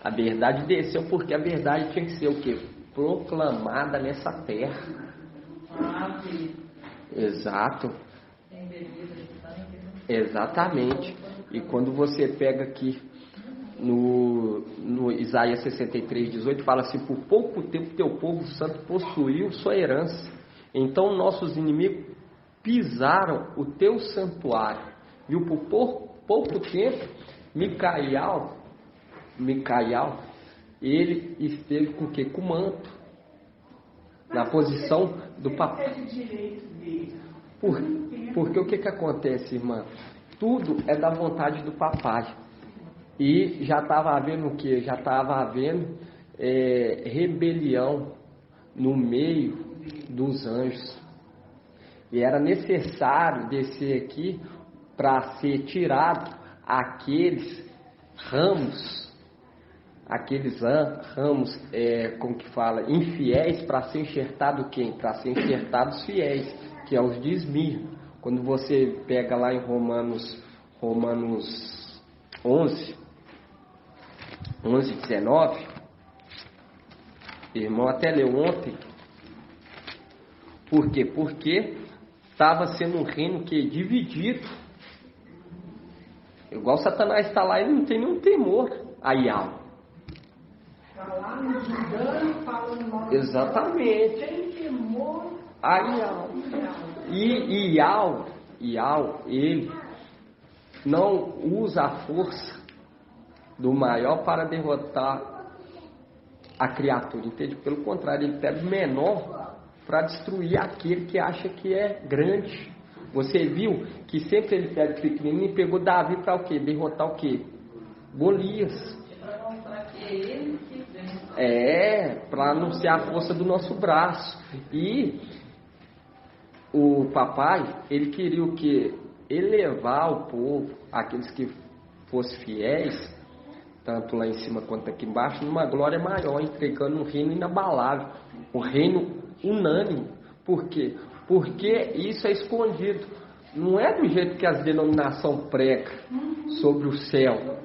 A verdade desceu porque a verdade tinha que ser o quê? Proclamada nessa terra. Exato. Exatamente. E quando você pega aqui no Isaías 63, 18, fala assim: por pouco tempo teu povo santo possuiu sua herança. Então nossos inimigos pisaram o teu santuário. Viu? Por pouco tempo, Micael, ele esteve com o quê? Com o manto. Na posição do papai. Porque o que acontece, irmã? Tudo é da vontade do papai. E já estava havendo o quê? Já estava havendo rebelião no meio dos anjos. E era necessário descer aqui para ser tirado aqueles ramos, como que fala, infiéis, para ser enxertado quem? Para ser enxertados fiéis, que é os de Esmirna. Quando você pega lá em Romanos 11, 19, irmão até leu ontem. Por quê? Porque estava sendo um reino que dividido. Igual Satanás está lá, ele não tem nenhum temor a Ial. Está lá me julgando, falando mal. Exatamente. Tem temor a Ial. E Ial, ele não usa a força do maior para derrotar a criatura, entende? Pelo contrário, ele pega o menor para destruir aquele que acha que é grande. Você viu que sempre ele pega o pequenino e pegou Davi para o quê? Derrotar o quê? Golias. Para anunciar a força do nosso braço. E o papai, ele queria o quê? Elevar o povo, aqueles que fossem fiéis, tanto lá em cima quanto aqui embaixo, numa glória maior, entregando um reino inabalável, um reino unânime. Por quê? Porque isso é escondido. Não é do jeito que as denominações pregam sobre o céu.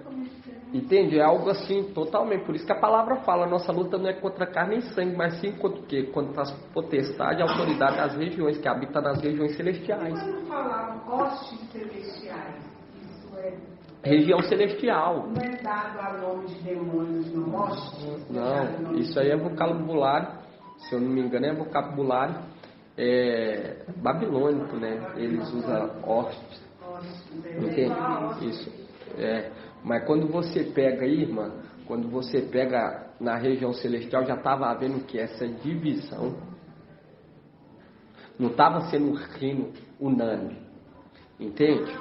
Entende? É algo assim, totalmente. Por isso que a palavra fala, nossa luta não é contra carne e sangue, mas sim contra o quê? Contra as potestades e autoridades das regiões, que habitam nas regiões celestiais. Quando falar hostes celestiais, isso é... Região celestial. Não é dado a nome de demônios no hostes? Não, isso aí é vocabulário, se eu não me engano é vocabulário babilônico, né? Eles usam hostes. Entende? Isso. Mas quando você pega aí, irmã, quando você pega na região celestial, já estava havendo o que? Essa divisão. Não estava sendo um reino unânime. Entende?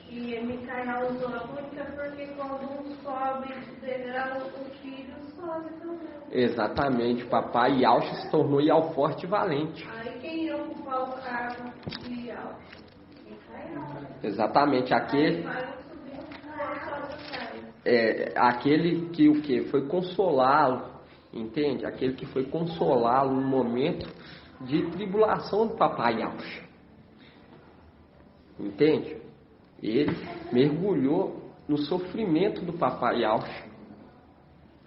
E Micael usou a única porque quando um sobe degrau, o filho sobe também. Exatamente. Papai Ial se tornou Ial forte e valente. Aí quem eu cargo de alto. Exatamente, aquele que o que? Foi consolá-lo, entende? Aquele que foi consolá-lo no momento de tribulação do papai Yaucha. Entende? Ele mergulhou no sofrimento do papai Yaucha.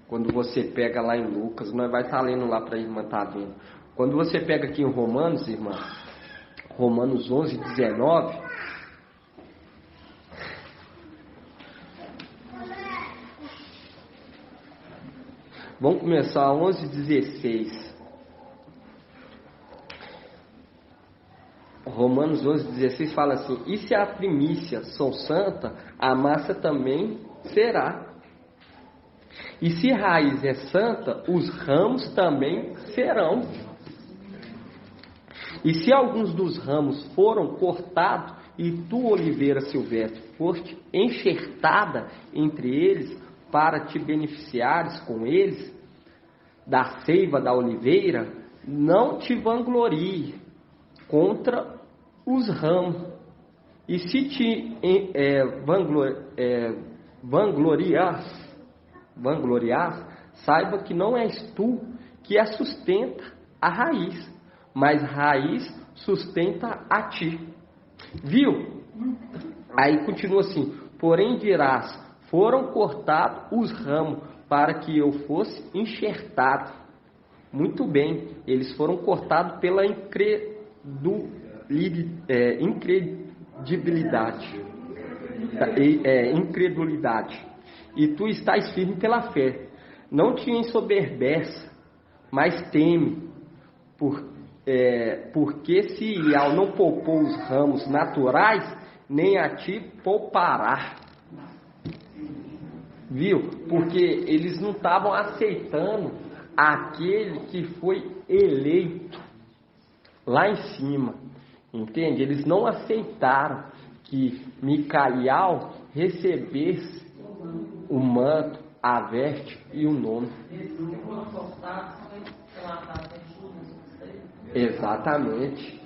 Quando você pega lá em Lucas, nós vai estar lendo lá para a irmã estar vendo. Quando você pega aqui em Romanos, irmã, Romanos 11, 19... Vamos começar 11:16. Romanos 11:16 fala assim: e se a primícia são santa, a massa também será. E se a raiz é santa, os ramos também serão. E se alguns dos ramos foram cortados, e tu, oliveira silvestre, foste enxertada entre eles, para te beneficiares com eles da seiva da oliveira, não te vanglorie contra os ramos. E se te vangloriar, saiba que não és tu que a sustenta a raiz, mas a raiz sustenta a ti. Viu? Aí continua assim: porém dirás, foram cortados os ramos para que eu fosse enxertado. Muito bem, eles foram cortados pela incredulidade. E tu estás firme pela fé. Não te ensoberbeça, mas teme, porque se Ial não poupou os ramos naturais, nem a ti poupará. Viu? Porque eles não estavam aceitando aquele que foi eleito lá em cima. Entende? Eles não aceitaram que Micael recebesse o manto, a veste e o nome. Exatamente.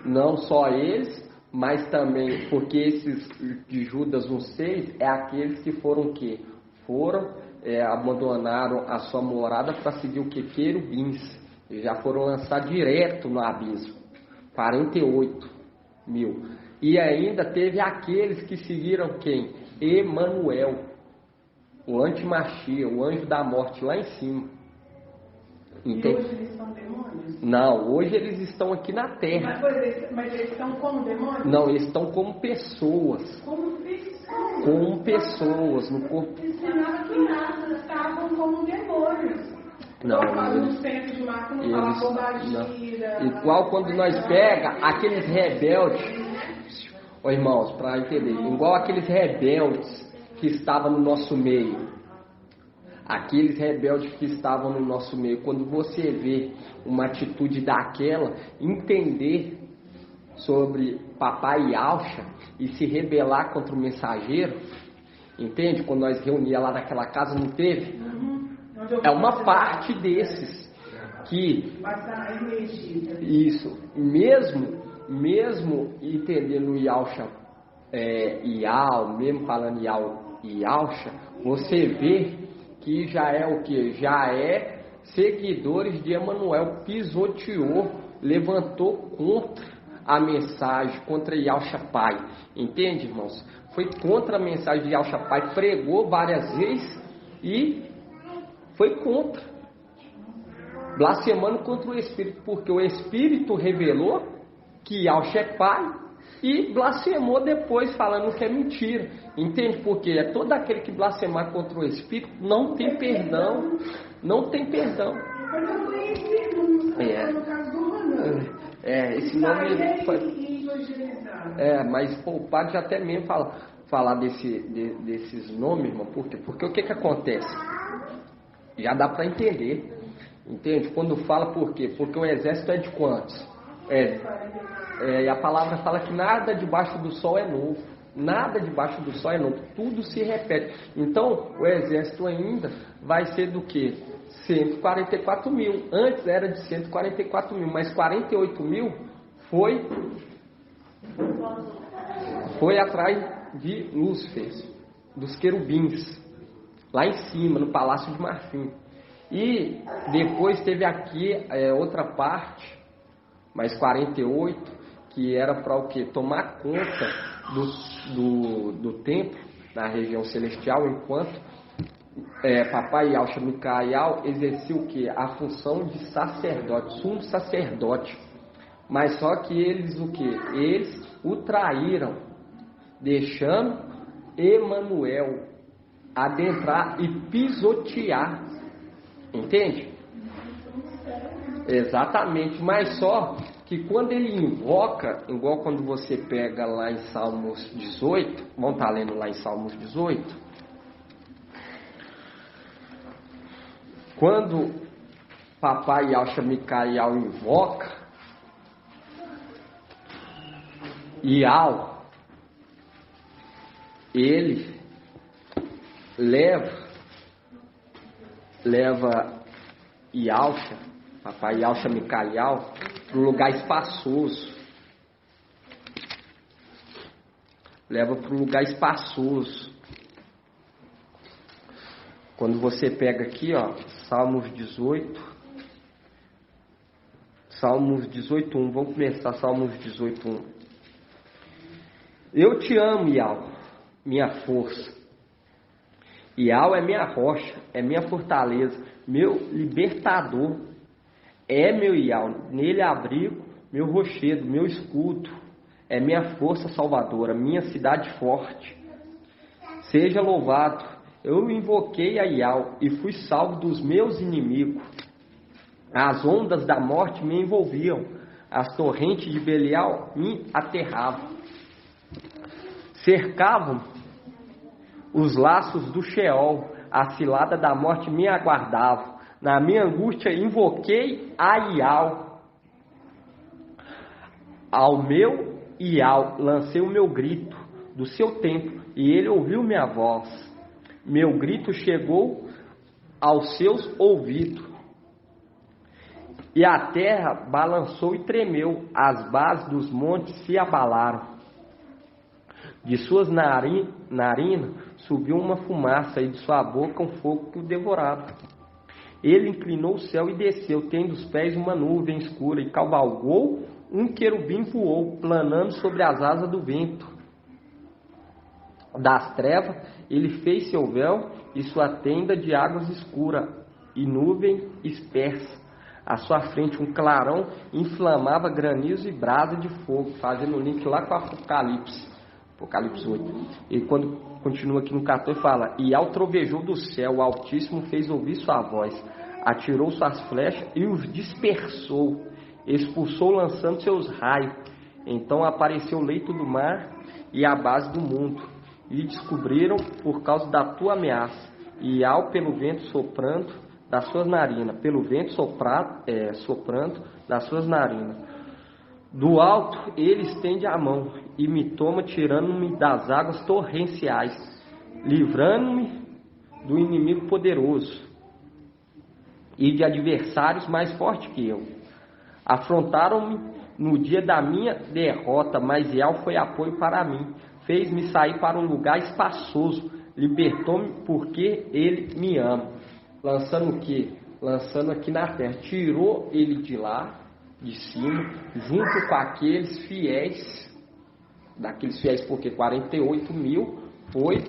Não só eles, mas também, porque esses de Judas 1,6 é aqueles que foram o quê? Abandonaram a sua morada para seguir o quê? Querubins. Eles já foram lançados direto no abismo. 48 mil. E ainda teve aqueles que seguiram quem? Emanuel, o antimachia, o anjo da morte lá em cima. Entende? E hoje eles são demônios? Não, hoje eles estão aqui na terra. Mas eles estão como demônios? Não, eles estão como pessoas. Como pessoas no corpo. Ensinava que nada, estavam como demônios. Não, igual quando nós pega aqueles rebeldes, irmãos, para entender, igual aqueles rebeldes que estavam no nosso meio. Aqueles rebeldes que estavam no nosso meio, quando você vê uma atitude daquela, entender sobre papai Yaucha e se rebelar contra o mensageiro, entende? Quando nós reuníamos lá naquela casa, não teve? É uma parte desses que isso, mesmo entendendo Yaucha, mesmo falando Yaucha, você vê que já é o que? Já é seguidores de Emanuel, pisoteou, levantou contra a mensagem, contra Yaucha Pai. Entende, irmãos? Foi contra a mensagem de Yaucha Pai, pregou várias vezes e foi contra. Blasfemando contra o Espírito, porque o Espírito revelou que Yaucha é Pai e blasfemou depois falando que é mentira. Entende? Porque é todo aquele que blasfemar contra o Espírito não tem perdão. Não tem perdão. Esse nome foi... mas o padre já até mesmo falar desses nomes, irmão. Por quê? Porque o que acontece? Já dá para entender. Entende? Quando fala por quê? Porque o exército é de quantos? E a palavra fala que nada debaixo do sol é novo. Nada debaixo do sol é novo. Tudo se repete. Então, o exército ainda vai ser do quê? 144 mil. Antes era de 144 mil, mas 48 mil foi atrás de Lúcifer, dos querubins, lá em cima, no Palácio de Marfim. E depois teve aqui outra parte, mais 48, que era para o quê? Tomar conta do templo, na região celestial, enquanto Papai Yal, Shemikayal, exercia o quê? A função de sacerdote, sumo sacerdote. Mas só que eles o quê? Eles o traíram, deixando Emanuel adentrar e pisotear. Entende? Exatamente. Mas só que quando ele invoca, igual quando você pega lá em Salmos 18, vamos estar lendo lá em Salmos 18, quando Papai Yalcha Micael invoca Ial, ele leva Yalcha, Papai Yalcha Micael, para um lugar espaçoso. Leva para um lugar espaçoso. Quando você pega aqui, ó, Salmos 18, 1, vamos começar Salmos 18, 1. Eu te amo, Ial, minha força. Ial é minha rocha, é minha fortaleza, meu libertador. É meu Ial, nele abrigo, meu rochedo, meu escudo. É minha força salvadora, minha cidade forte. Seja louvado. Eu invoquei a Ial e fui salvo dos meus inimigos. As ondas da morte me envolviam. As torrentes de Belial me aterravam. Cercavam os laços do Sheol. A cilada da morte me aguardava. Na minha angústia invoquei a Ial. Ao meu Ial lancei o meu grito do seu templo e ele ouviu minha voz. Meu grito chegou aos seus ouvidos. E a terra balançou e tremeu, as bases dos montes se abalaram. De suas narinas subiu uma fumaça e de sua boca um fogo que o devorava. Ele inclinou o céu e desceu, tendo os pés uma nuvem escura, e cavalgou, um querubim voou, planando sobre as asas do vento. Das trevas, ele fez seu véu e sua tenda de águas escuras, e nuvem espessa. À sua frente um clarão inflamava granizo e brasa de fogo, fazendo um link lá com Apocalipse 8. E quando continua aqui no 14, fala: e ao trovejou do céu, o Altíssimo fez ouvir sua voz, atirou suas flechas e os dispersou, expulsou lançando seus raios. Então apareceu o leito do mar e a base do mundo, e descobriram por causa da tua ameaça, e ao pelo vento soprando das suas narinas, pelo vento soprando das suas narinas. Do alto ele estende a mão e me toma, tirando-me das águas torrenciais, livrando-me do inimigo poderoso e de adversários mais fortes que eu. Afrontaram-me no dia da minha derrota, mas Ial foi apoio para mim. Fez-me sair para um lugar espaçoso, libertou-me porque ele me ama. Lançando o quê? Lançando aqui na terra. Tirou ele de lá, de cima, junto com aqueles fiéis, daqueles fiéis, porque 48 mil foi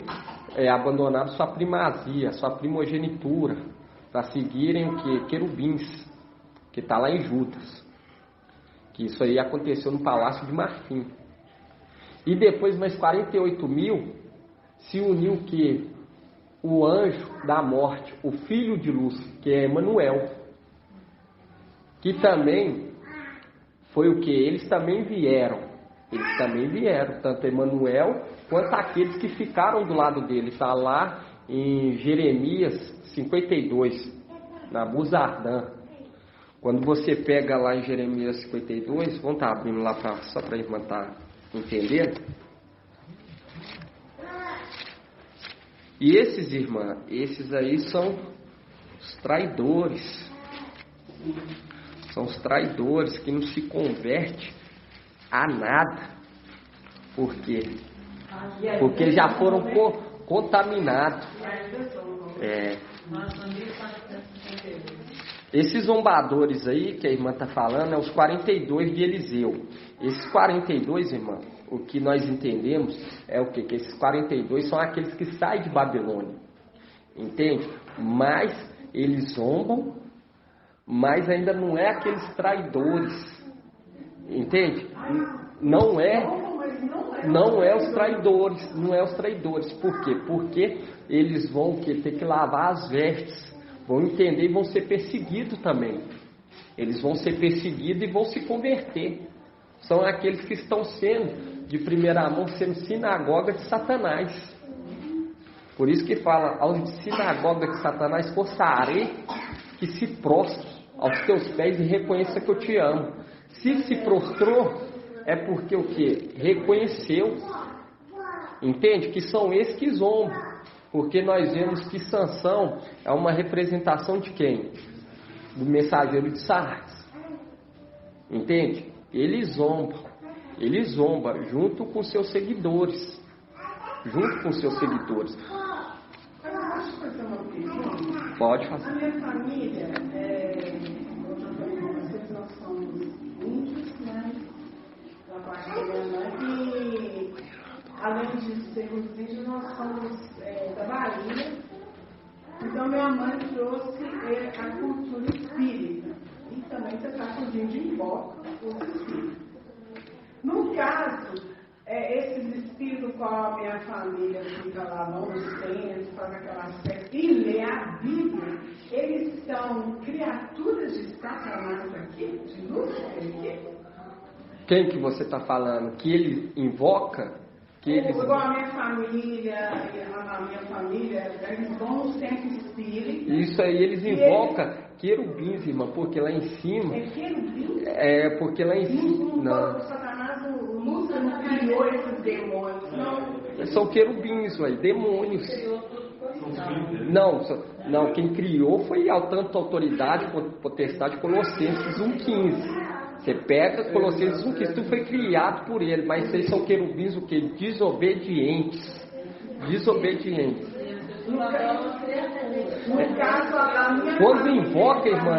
abandonado sua primazia, sua primogenitura, para seguirem o que? Querubins, que está lá em Judas. Que isso aí aconteceu no Palácio de Marfim. E depois mais 48 mil se uniu o que? O anjo da morte, o filho de luz, que é Emanuel, que também foi o que? Eles também vieram, tanto Emanuel quanto aqueles que ficaram do lado dele. Está lá em Jeremias 52, na Buzardã. Quando você pega lá em Jeremias 52, vamos estar abrindo lá só para a irmã estar entendendo. E esses, irmã, esses aí são Os traidores. São os traidores que não se convertem a nada. Por quê? Porque já foram contaminados. Esses zombadores aí que a irmã está falando é os 42 de Eliseu. Esses 42, irmã, o que nós entendemos é o quê? Que esses 42 são aqueles que saem de Babilônia. Entende? Mas eles zombam, mas ainda não é aqueles traidores. Entende? Não é os traidores. Não é os traidores. Por quê? Porque eles vão ter que lavar as vestes. Vão entender e vão ser perseguidos também. Eles vão ser perseguidos e vão se converter. São aqueles que estão sendo, de primeira mão, sendo sinagoga de Satanás. Por isso que fala, aos de sinagoga de Satanás, forçarei que se prostre aos teus pés e reconheça que eu te amo. Se prostrou, é porque o quê? Reconheceu. Entende? Que são esses que zombam. Porque nós vemos que Sansão é uma representação de quem? Do mensageiro de Sardes. Entende? Ele zomba junto com seus seguidores. Junto com seus seguidores. Posso fazer uma pergunta? Pode fazer. A minha família, nós somos índios, né? Da parte da minha mãe, e além de sermos índios, nós somos da Bahia. Então minha mãe trouxe a cultura espírita. E também você está com de invoca os espíritos. No caso, esses espíritos com a minha família fica lá nos templos, faz aquela festa e lê a Bíblia, eles são criaturas de Satanás aqui, de Lúcifer aqui? Quem que você está falando? Que ele invoca? Que eles... Igual a minha família, eles vão nos templos espíritas. Isso aí, eles invocam querubins, irmã, porque lá em cima... É querubins? É, porque lá em cima... Não. Satanás, o Lúcifer não criou esses demônios, não. São querubins, ué, demônios. Não, quem criou foi tanto autoridade quanto potestade, Colossenses 1,15. Você pega Colossenses 1,15, tu foi criado por ele, mas vocês são querubins o quê? Desobedientes. No caso, a minha quando invoca, irmã...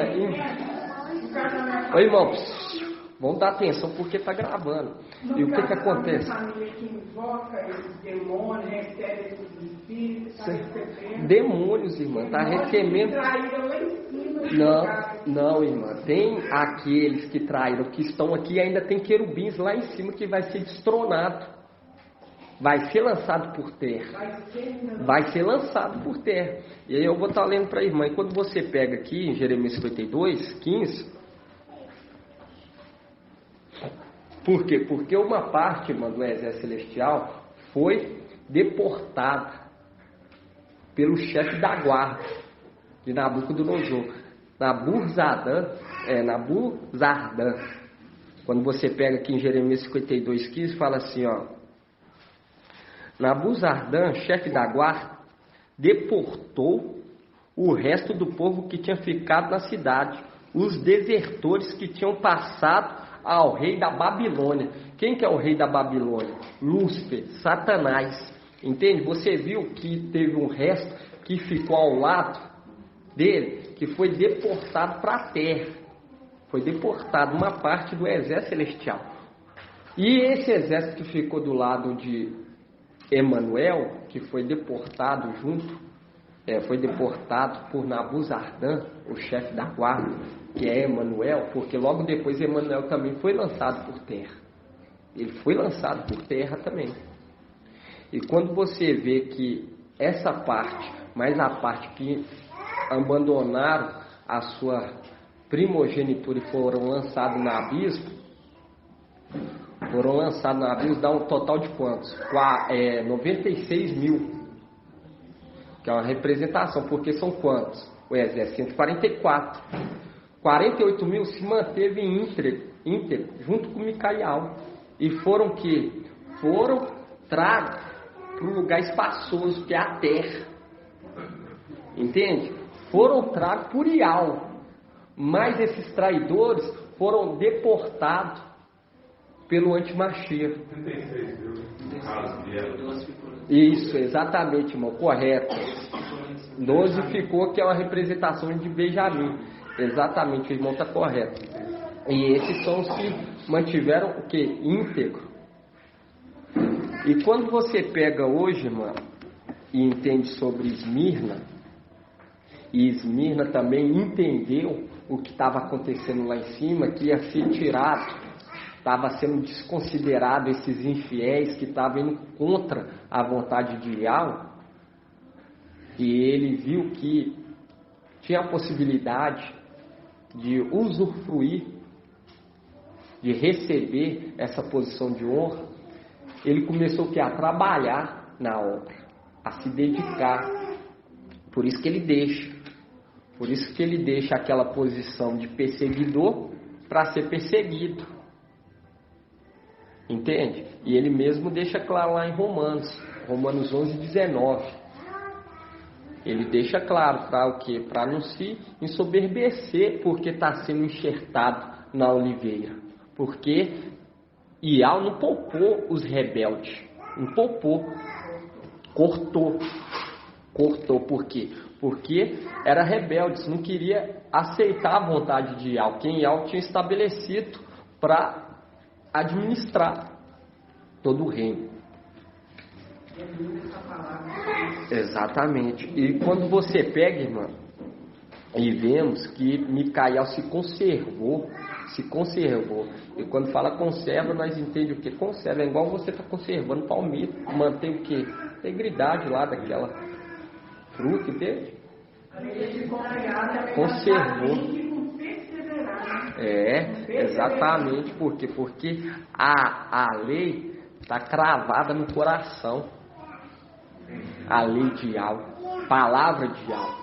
Ô, irmão, vamos dar atenção porque está gravando. E o que acontece? A família que invoca esses demônios, recebe esses espíritos, está recebendo... Demônios, irmã, está recebendo... Traíram lá em cima. Não, irmã. Tem aqueles que traíram, que estão aqui, e ainda tem querubins lá em cima que vai ser destronado. Vai ser lançado por terra. Vai ser lançado por terra. E aí eu vou estar lendo para a irmã. E quando você pega aqui em Jeremias 52, 15... Por quê? Porque uma parte, irmã, do exército celestial foi deportada pelo chefe da guarda de Nabucodonosor. Nabuzardan. Quando você pega aqui em Jeremias 52, 15, fala assim, ó. Nabuzardan, chefe da guarda, deportou o resto do povo que tinha ficado na cidade, os desertores que tinham passado ao rei da Babilônia. Quem que é o rei da Babilônia? Lúcifer, Satanás. Entende? Você viu que teve um resto que ficou ao lado dele, que foi deportado para a terra. Foi deportado uma parte do exército celestial. E esse exército que ficou do lado de Emanuel, que foi deportado foi deportado por Nabuzardan, o chefe da guarda, que é Emanuel, porque logo depois Emanuel também foi lançado por terra. Ele foi lançado por terra também. E quando você vê que essa parte, mais a parte que abandonaram a sua primogenitura e foram lançados no abismo, dá um total de quantos? 96 mil. Que é uma representação, porque são quantos? O exército 144. 48 mil se manteve íntegro junto com Micael. E foram tragos para um lugar espaçoso, que é a terra. Entende? foram tragos por Ial, mas esses traidores foram deportados pelo Antimacheiro. 36 mil casos vieram. Isso, exatamente, irmão, correto. 12 ficou, que é uma representação de Benjamim. Exatamente, o irmão está correto. E esses são os que mantiveram o que? Íntegro. E quando você pega hoje, irmão, e entende sobre Esmirna, e Esmirna também entendeu o que estava acontecendo lá em cima, que ia ser tirado, estava sendo desconsiderado esses infiéis que estavam indo contra a vontade de Ial, e ele viu que tinha a possibilidade de usufruir, de receber essa posição de honra. Ele começou a trabalhar na obra, a se dedicar. Por isso que ele deixa aquela posição de perseguidor para ser perseguido. Entende? E ele mesmo deixa claro lá em Romanos 11, 19. Ele deixa claro para o quê? Para não se ensoberbecer porque está sendo enxertado na oliveira. Porque Ial não poupou os rebeldes. Não poupou. Cortou. Por quê? Porque era rebeldes, não queria aceitar a vontade de Ial, quem Ial tinha estabelecido para administrar todo o reino. Exatamente. E quando você pega, irmã, e vemos que Micael se conservou. E quando fala conserva, nós entendemos o que? Conserva. É igual você está conservando palmito. Mantém o que? A integridade lá daquela fruta, entende? Conservou. Exatamente. Por quê? Porque a lei está cravada no coração. A lei de Ial, palavra de Ial.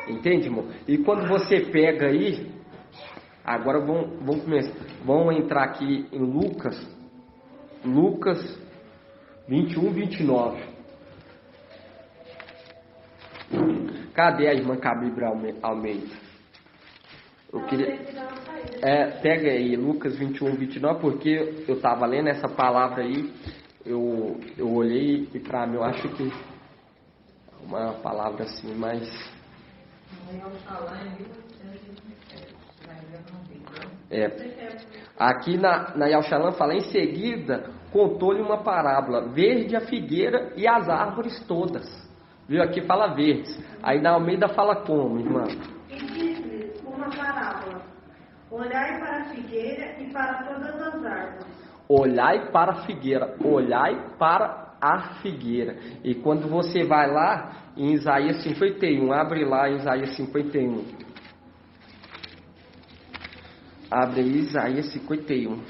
Entende, irmão? E quando você pega aí, agora vamos começar. Vamos entrar aqui em Lucas 21, 29. Cadê a irmã Cabibra Almeida? Eu queria... pega aí, Lucas 21, 29, porque eu estava lendo essa palavra aí, eu olhei e para mim eu acho que uma palavra assim, mas... Aqui na Yalxalã fala, em seguida contou-lhe uma parábola, verde a figueira e as árvores todas. Viu? Aqui fala verdes. Aí na Almeida fala como, irmã? E disse-lhes uma parábola, olhai para a figueira e para todas as árvores. Olhai para a figueira, olhai para a figueira. E quando você vai lá em Isaías 51, abre lá em Isaías 51. Abre aí Isaías 51.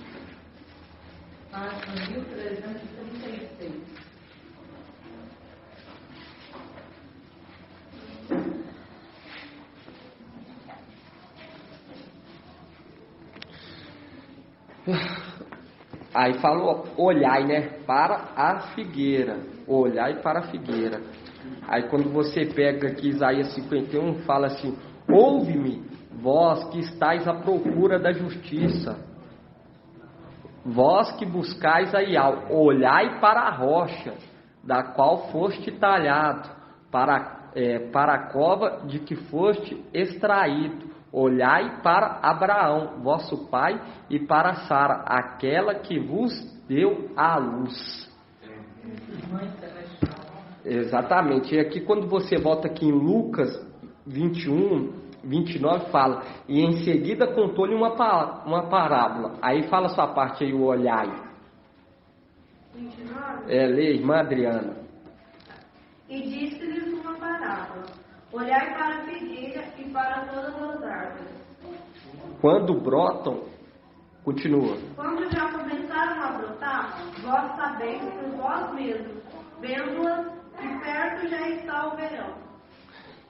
Página 1336. Aí falou, olhai, né? Para a figueira. Olhai para a figueira. Aí quando você pega aqui Isaías 51, fala assim, ouve-me, vós que estáis à procura da justiça, vós que buscais a Ial, olhai para a rocha, da qual foste talhado, para a cova de que foste extraído, olhai para Abraão, vosso pai, e para Sara, aquela que vos deu a luz. Exatamente. E aqui quando você volta aqui em Lucas 21, 29 fala, e em seguida contou-lhe uma parábola. Aí fala a sua parte aí, o olhai. 29? Lê, irmã Adriana. E disse-lhes uma parábola, olhai para a figueira e para todas as árvores. Quando brotam, continua. Quando já começaram a brotar, vós sabeis por vós mesmos, vendo-as, que perto já está o verão.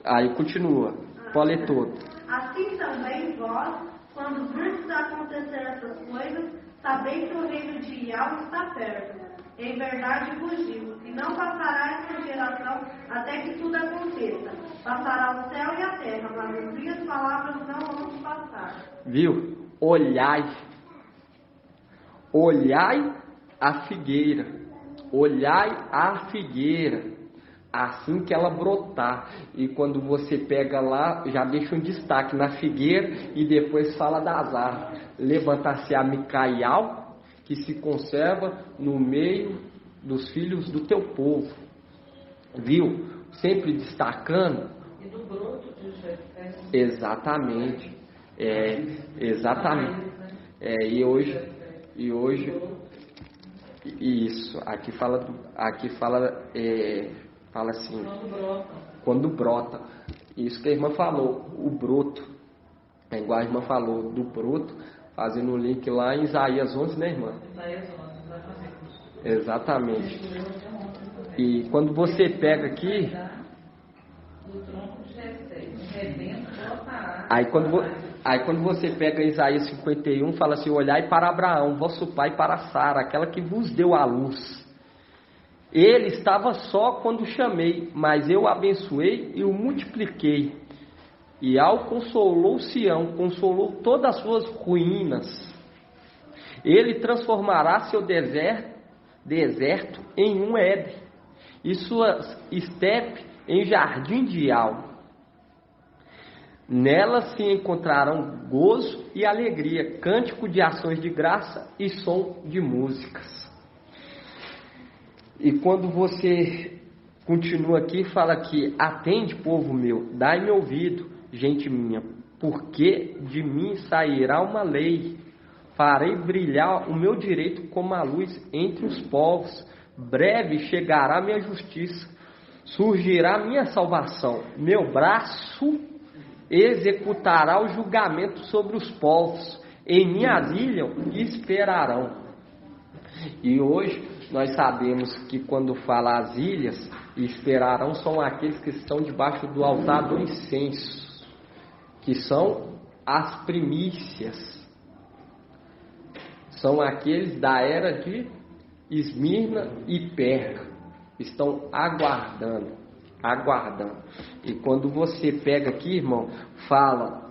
Aí continua, pode ler todo. Assim também vós, quando virdes acontecer essas coisas, sabeis que o reino de Ial está perto. Em verdade vos digo, que não passará essa geração até que tudo aconteça. Passará o céu e a terra, mas as minhas palavras não vão se passar. Viu? Olhai a figueira, olhai a figueira, assim que ela brotar. E quando você pega lá, já deixa um destaque na figueira e depois fala das árvores. Levanta-se a Micaial, que se conserva no meio dos filhos do teu povo. Viu? Sempre destacando. E do broto de Jefé. Exatamente. Exatamente. E hoje isso, aqui fala assim, quando brota. Isso que a irmã falou, o broto. É igual a irmã falou do broto, fazendo um link lá em Isaías 11, né, irmã? Isaías 11, exatamente. E quando você pega aqui, do tronco de Jessé, rebento brotará. Aí quando você pega Isaías 51, fala assim: olhai para Abraão, vosso pai, para Sara, aquela que vos deu a luz. Ele estava só quando chamei, mas eu o abençoei e o multipliquei. E ao consolou Sião, consolou todas as suas ruínas. Ele transformará seu deserto em um Éden, e suas estepes em jardim de alma. Nelas se encontrarão gozo e alegria, cântico de ações de graça e som de músicas. E quando você continua aqui, fala que: atende, povo meu, dai-me ouvido, gente minha, porque de mim sairá uma lei. Farei brilhar o meu direito como a luz entre os povos. Breve chegará minha justiça, surgirá minha salvação. Meu braço executará o julgamento sobre os povos. Em mim asilham e esperarão. E hoje nós sabemos que quando fala as ilhas e esperarão, são aqueles que estão debaixo do altar do incenso, que são as primícias. São aqueles da era de Esmirna e Pérgamo. Estão aguardando. E quando você pega aqui, irmão, fala,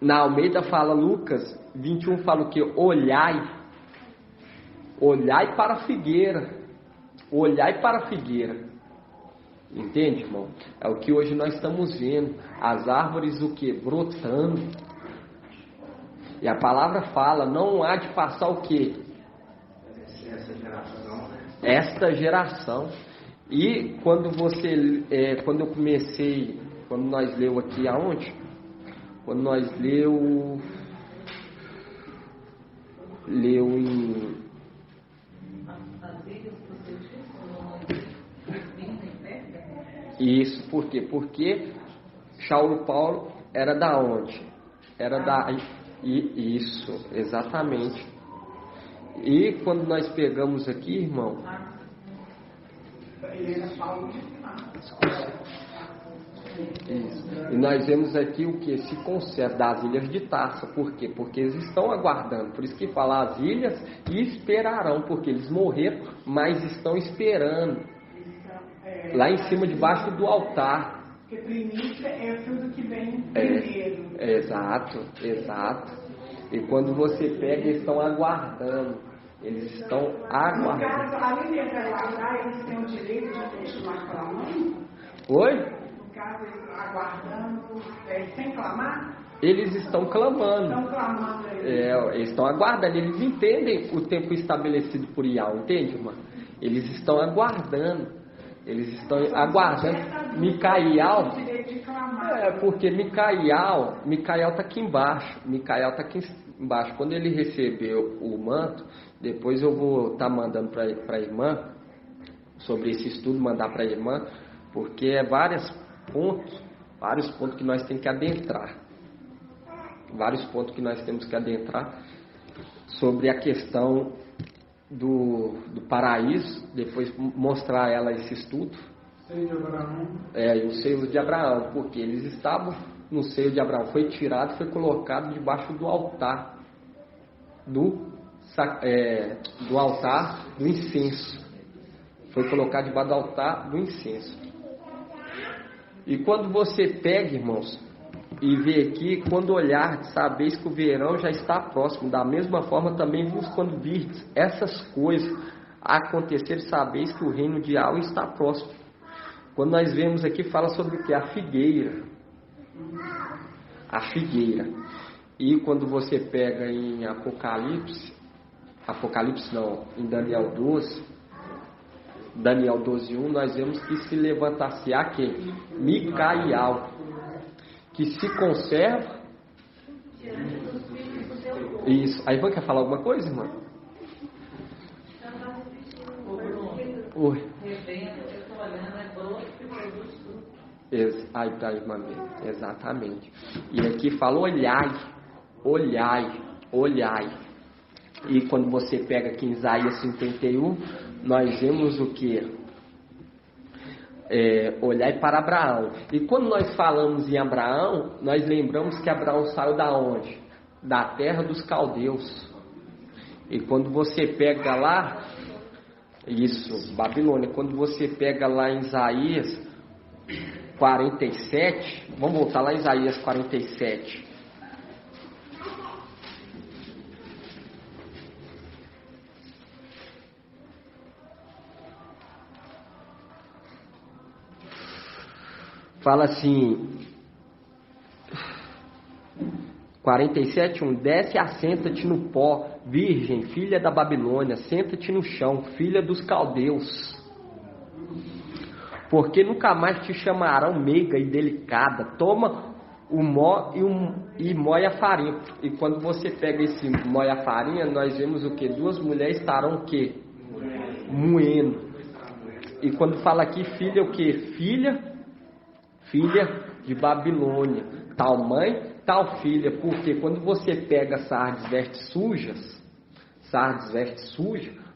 na Almeida fala, Lucas 21 fala o que? Olhai para a figueira. Olhai para a figueira. Entende, irmão? É o que hoje nós estamos vendo. As árvores o que? Brotando. E a palavra fala, não há de passar o que? Esta geração. E quando nós leu aqui aonde? Quando nós leu em isso, por quê? Porque Saulo Paulo era da onde? Era da isso, exatamente. E quando nós pegamos aqui, irmão, isso. E nós vemos aqui o que? Se conserva das ilhas de Tarsa. Por quê? Porque eles estão aguardando. Por isso que fala as ilhas e esperarão, porque eles morreram, mas estão esperando. Lá em cima, debaixo do altar. Porque primícia é tudo que vem primeiro. Exato. E quando você pega, eles estão aguardando. Eles estão aguardando. No caso, além de aguardar, eles têm o direito de continuar clamando? Oi? No caso, eles aguardando, sem clamar? Eles estão clamando. Estão clamando aí. Eles estão aguardando. Eles entendem o tempo estabelecido por Iau, entende, irmã? Eles estão aguardando. Eles estão aguardando. Micaial. Porque Micaial está aqui embaixo. Quando ele recebeu o manto, depois eu vou estar mandando para a irmã sobre esse estudo, mandar para a irmã, porque é vários pontos que nós temos que adentrar. Vários pontos que nós temos que adentrar sobre a questão do paraíso, depois mostrar a ela esse estudo. Seio de Abraão. E o seio de Abraão, porque eles estavam no seio de Abraão, foi tirado, foi colocado debaixo do altar do do altar do incenso. Foi colocado debaixo do altar do incenso. E quando você pega, irmãos, e vê aqui, quando olhar, sabeis que o verão já está próximo. Da mesma forma também vos, quando virdes essas coisas acontecer, sabeis que o reino de Yahweh está próximo. Quando nós vemos aqui, fala sobre o que? A figueira. A figueira. E quando você pega em em Daniel 12:1, nós vemos que se levantar-se-á quem? Micael, que se conserva. Isso. A Ivan quer falar alguma coisa, irmã? Oi. Aí tá, irmã, exatamente. E aqui fala olhai, olhai, olhai. E quando você pega aqui em Isaías 51, nós vemos o que? Olhai para Abraão. E quando nós falamos em Abraão, nós lembramos que Abraão saiu da onde? Da terra dos caldeus. E quando você pega lá, isso, Babilônia, quando você pega lá em Isaías 47, vamos voltar lá em Isaías 47. Fala assim, 47:1, desce e assenta-te no pó, virgem, filha da Babilônia, senta-te no chão, filha dos caldeus, porque nunca mais te chamarão meiga e delicada, toma o mó e moe a farinha. E quando você pega esse moe a farinha, nós vemos o que? Duas mulheres estarão o que? Moendo. E quando fala aqui filha, o que? Filha de Babilônia, tal mãe, tal filha, porque quando você pega Sardes vestes sujas,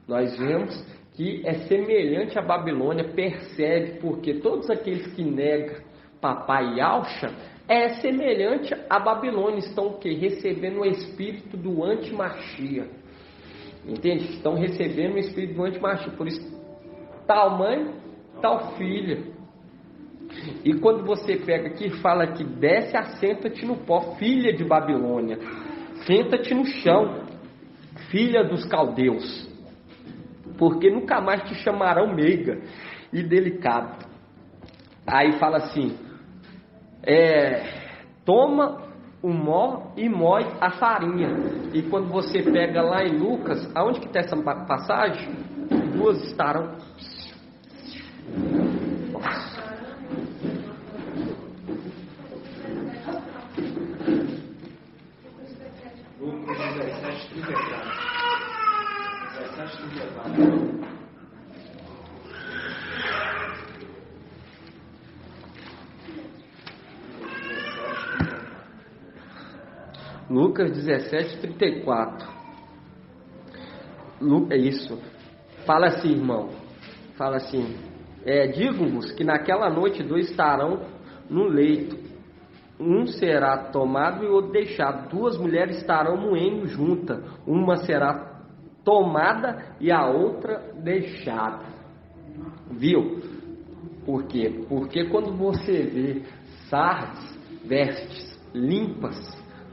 nós vemos que é semelhante à Babilônia, percebe, porque todos aqueles que negam papai Yahshua é semelhante à Babilônia, estão o quê? Recebendo o espírito do anti-Machia, entende? Estão recebendo o espírito do anti-Machia, por isso, tal mãe, tal filha. E quando você pega aqui, fala que desce, assenta-te no pó, filha de Babilônia, senta-te no chão, filha dos caldeus, porque nunca mais te chamarão meiga e delicada. Aí fala assim, toma o mó e moe a farinha. E quando você pega lá em Lucas, aonde que está essa passagem? Duas estarão... Lucas 17:34. É isso. Fala assim, irmão. Fala assim. Digo-vos que naquela noite dois estarão no leito. Um será tomado e outro deixado. Duas mulheres estarão moendo juntas. Uma será tomada e a outra deixada. Viu? Por quê? Porque quando você vê Sardes, vestes limpas,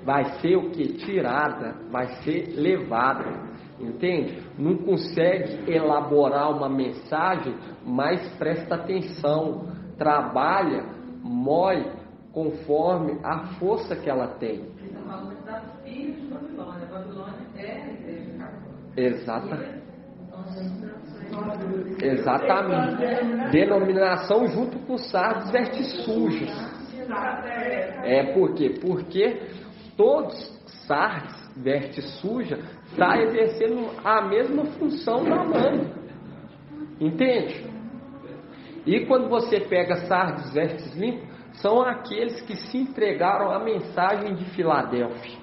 vai ser o que? Tirada, vai ser levada. Entende? Não consegue elaborar uma mensagem, mas presta atenção. Trabalha, moe conforme a força que ela tem. Exatamente. Denominação junto com Sardes vestes sujas. Por quê? Porque todos Sardes vestes suja está exercendo a mesma função da mãe. Entende? E quando você pega Sardes vestes limpas, são aqueles que se entregaram à mensagem de Filadélfia.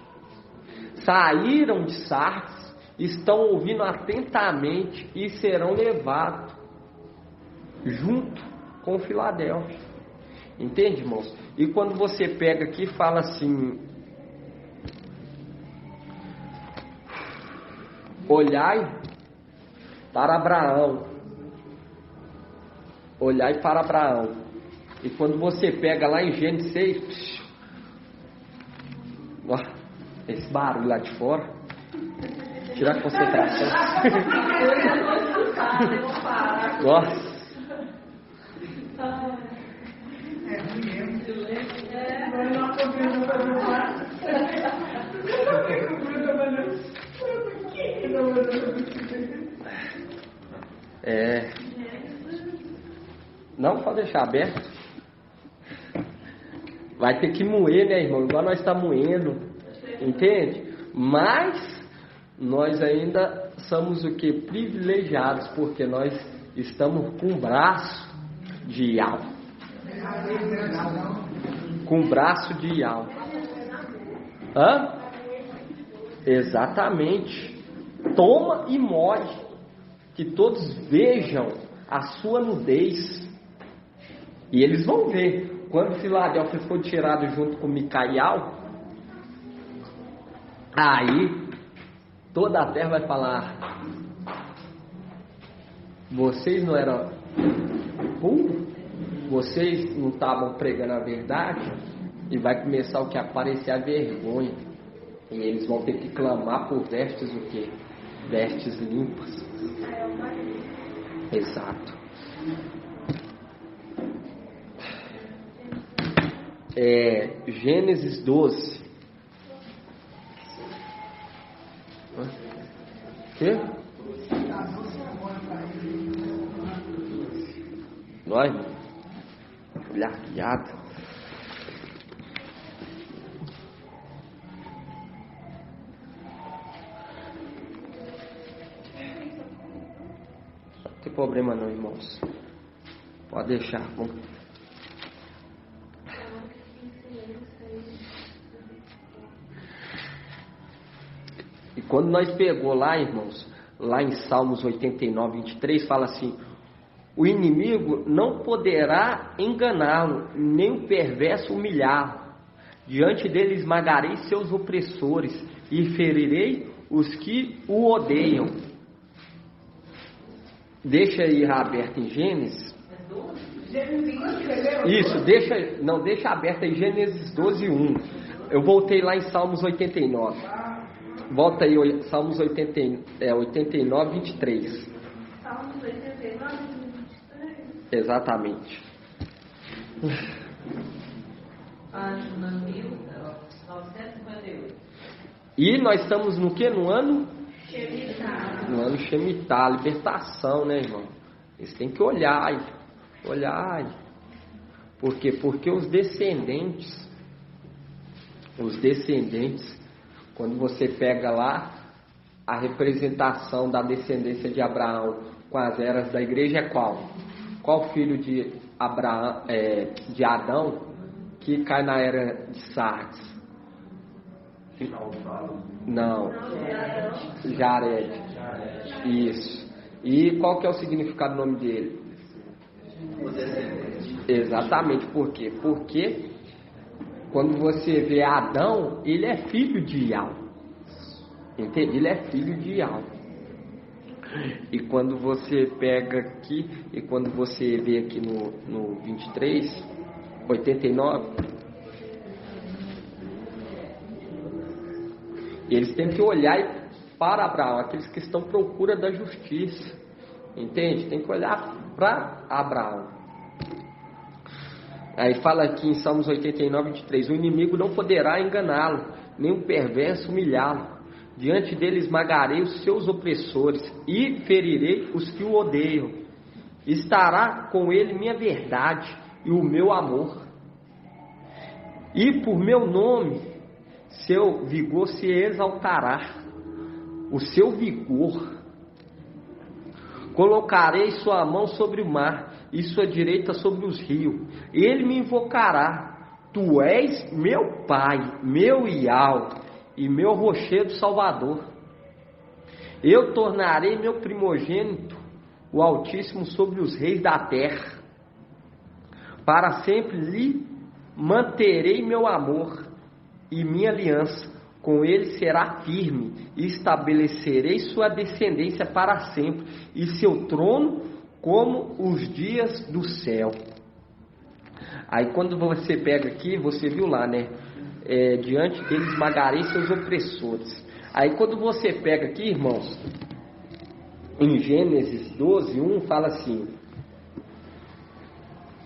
Saíram de Sardes, estão ouvindo atentamente e serão levados junto com Filadélfia. Entende, irmãos? E quando você pega aqui, fala assim... olhai para Abraão. Olhai para Abraão. E quando você pega lá em Gênesis 6, ó, esse barulho lá de fora, tira a concentração. Nossa. Não pode deixar aberto. Vai ter que moer, né, irmão? Igual nós estamos moendo. Entende? Mas nós ainda somos o que? Privilegiados, porque nós estamos com um braço de alma. Com um braço de alma. Hã? Exatamente. Toma e more, que todos vejam a sua nudez. E eles vão ver. Quando Filadélfia foi tirado junto com Micael, aí toda a terra vai falar: vocês não eram burros? Vocês não estavam pregando a verdade? E vai começar o que? Aparecer a vergonha. E eles vão ter que clamar por vestes o quê? Vestes limpas. Exato. Gênesis 12. O quê? Nós, olhar guiado. Não tem problema não, irmãos. Pode deixar. Vamos. E quando nós pegou lá, irmãos, lá em Salmos 89, 23, fala assim: o inimigo não poderá enganá-lo, nem o perverso humilhá-lo. Diante dele esmagarei seus opressores e ferirei os que o odeiam. Deixa aí aberto em Gênesis. Isso, deixa aberto em Gênesis 12, 1. Eu voltei lá em Salmos 89. Volta aí, Salmos 89, 23. Salmos 89, 23. Exatamente. Página 1958. E nós estamos no que? No ano? Shemitah. No ano Shemitah, libertação, né, irmão? Eles têm que olhar. Por quê? Porque os descendentes, quando você pega lá a representação da descendência de Abraão com as eras da igreja, é qual? Qual filho de Abraão, de Adão, que cai na era de Sardes? Não. Jared. Isso. E qual que é o significado do nome dele? Exatamente. Por quê? Porque quando você vê Adão, ele é filho de Iau. Entende? Ele é filho de Iau. E quando você pega aqui, e quando você vê aqui no 23, 89, eles têm que olhar para Abraão, aqueles que estão à procura da justiça. Entende? Tem que olhar para Abraão. Aí fala aqui em Salmos 89, 23: o inimigo não poderá enganá-lo, nem o perverso humilhá-lo. Diante dele esmagarei os seus opressores e ferirei os que o odeiam. Estará com ele minha verdade e o meu amor. E por meu nome, seu vigor se exaltará. O seu vigor. Colocarei sua mão sobre o mar e sua direita sobre os rios. Ele me invocará. Tu és meu Pai, meu Iau e meu rochedo salvador. Eu tornarei meu primogênito, o Altíssimo, sobre os reis da terra. Para sempre lhe manterei meu amor e minha aliança, com ele será firme, e estabelecerei sua descendência para sempre, e seu trono como os dias do céu. Aí quando você pega aqui, você viu lá, né? Diante dele esmagarei seus opressores. Aí quando você pega aqui, irmãos, em Gênesis 12, 1, fala assim: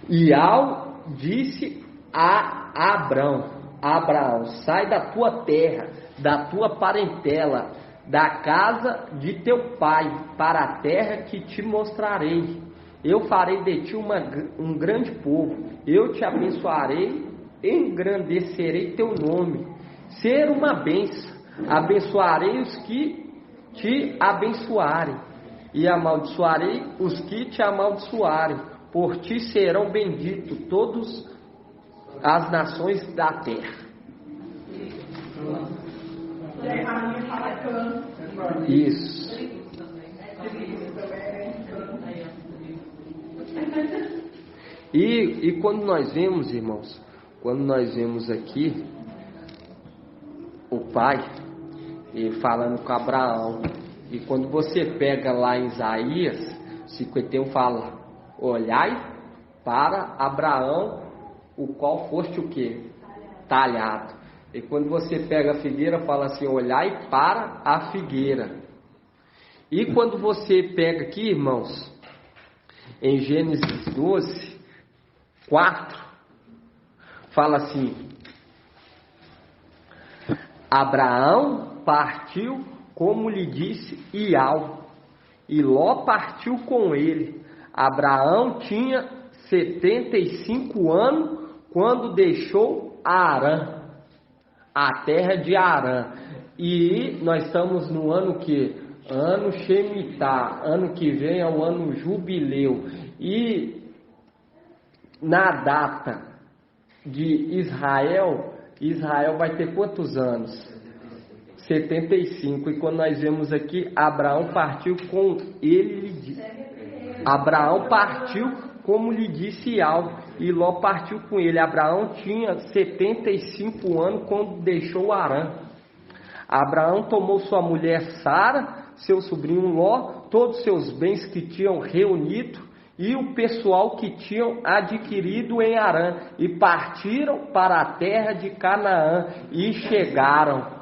Iau disse a Abraão, sai da tua terra, da tua parentela, da casa de teu pai, para a terra que te mostrarei. Eu farei de ti um grande povo, eu te abençoarei, engrandecerei teu nome, ser uma bênção, abençoarei os que te abençoarem, e amaldiçoarei os que te amaldiçoarem, por ti serão benditos todas as nações da terra. Isso. E quando nós vemos, irmãos, quando nós vemos aqui o pai falando com Abraão, e quando você pega lá em Isaías 51, fala: olhai para Abraão, o qual foste o quê? Talhado. E quando você pega a figueira, fala assim: olhai para a figueira. E quando você pega aqui, irmãos, em Gênesis 12, 4, fala assim: Abraão partiu como lhe disse Iau, e Ló partiu com ele. Abraão tinha 75 anos quando deixou Harã, a terra de Harã. E nós estamos no ano que? Ano Shemitah. Ano que vem é o ano jubileu. E na data de Israel vai ter quantos anos? 75. E quando nós vemos aqui, Abraão partiu com ele. Abraão partiu como lhe disse Iau, e Ló partiu com ele. Abraão tinha 75 anos quando deixou Harã. Abraão tomou sua mulher Sara, seu sobrinho Ló, todos seus bens que tinham reunido e o pessoal que tinham adquirido em Harã, e partiram para a terra de Canaã e chegaram.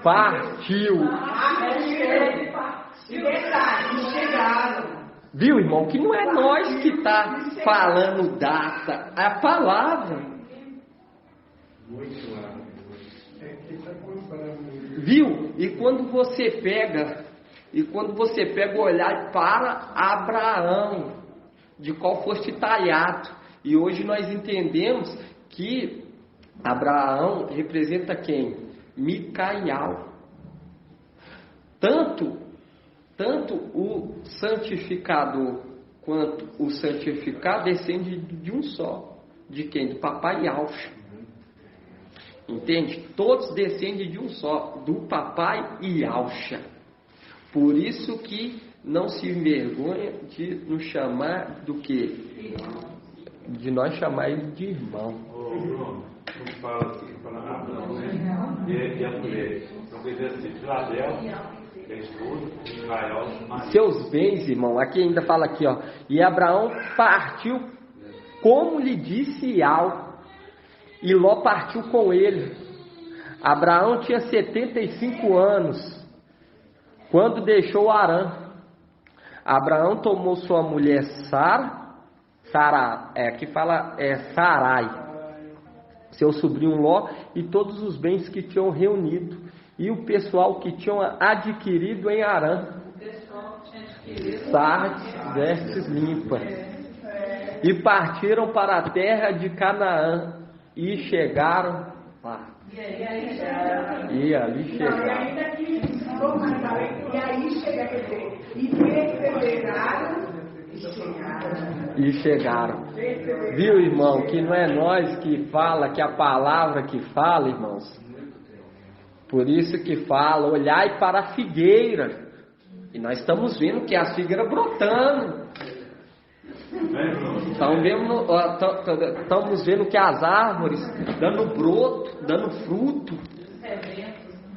Partiu. Viu, irmão, que não é nós que está falando data, é a palavra. Viu? E quando você pega olhar para Abraão, de qual foste talhado, e hoje nós entendemos que Abraão representa quem? Micael. Tanto o santificador quanto o santificado descende de um só. De quem? Do papai Yahshua. Entende? Todos descendem de um só, do papai Yahshua. Por isso que não se envergonha de nos chamar do quê? De nós chamar ele de irmão. Ô, Bruno, como fala assim, fala Abraão, né? E a mulher. Então, quer dizer assim, Filadélfia, que é esposa, Israel, seus bens, irmão, aqui ainda fala aqui, ó. E Abraão partiu como lhe disse Iau, e Ló partiu com ele. Abraão tinha 75 anos quando deixou Harã. Abraão tomou sua mulher Sarai, seu sobrinho Ló, e todos os bens que tinham reunido, e o pessoal que tinham adquirido em Harã, sardes, vestes limpas, e partiram para a terra de Canaã, e chegaram lá. E ali chegaram. E chegaram. Viu, irmão, que não é nós que fala, que a palavra que fala, irmãos. Por isso que fala: olhai para a figueira. E nós estamos vendo que as figueiras brotando. Estamos vendo que as árvores dando broto, dando fruto.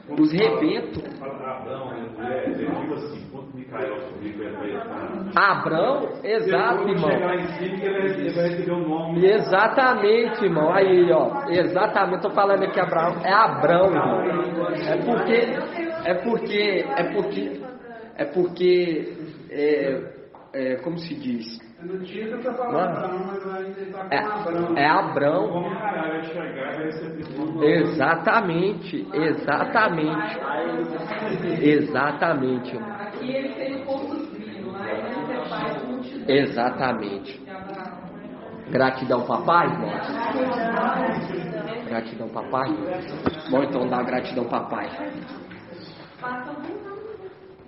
Os rebentos. Abrão, exato, irmão. Exatamente, irmão. Aí, ó. Exatamente, estou falando aqui Abraão. É Abrão, irmão. Como se diz? No dia que eu estou falando Abraão, mas ainda está com Abrão. É Abrão. Exatamente. Aqui ele tem o povozinho, lá ele é pai de multidão. Exatamente. Gratidão, papai, irmão. Gratidão, papai. Bom, então dá gratidão, papai.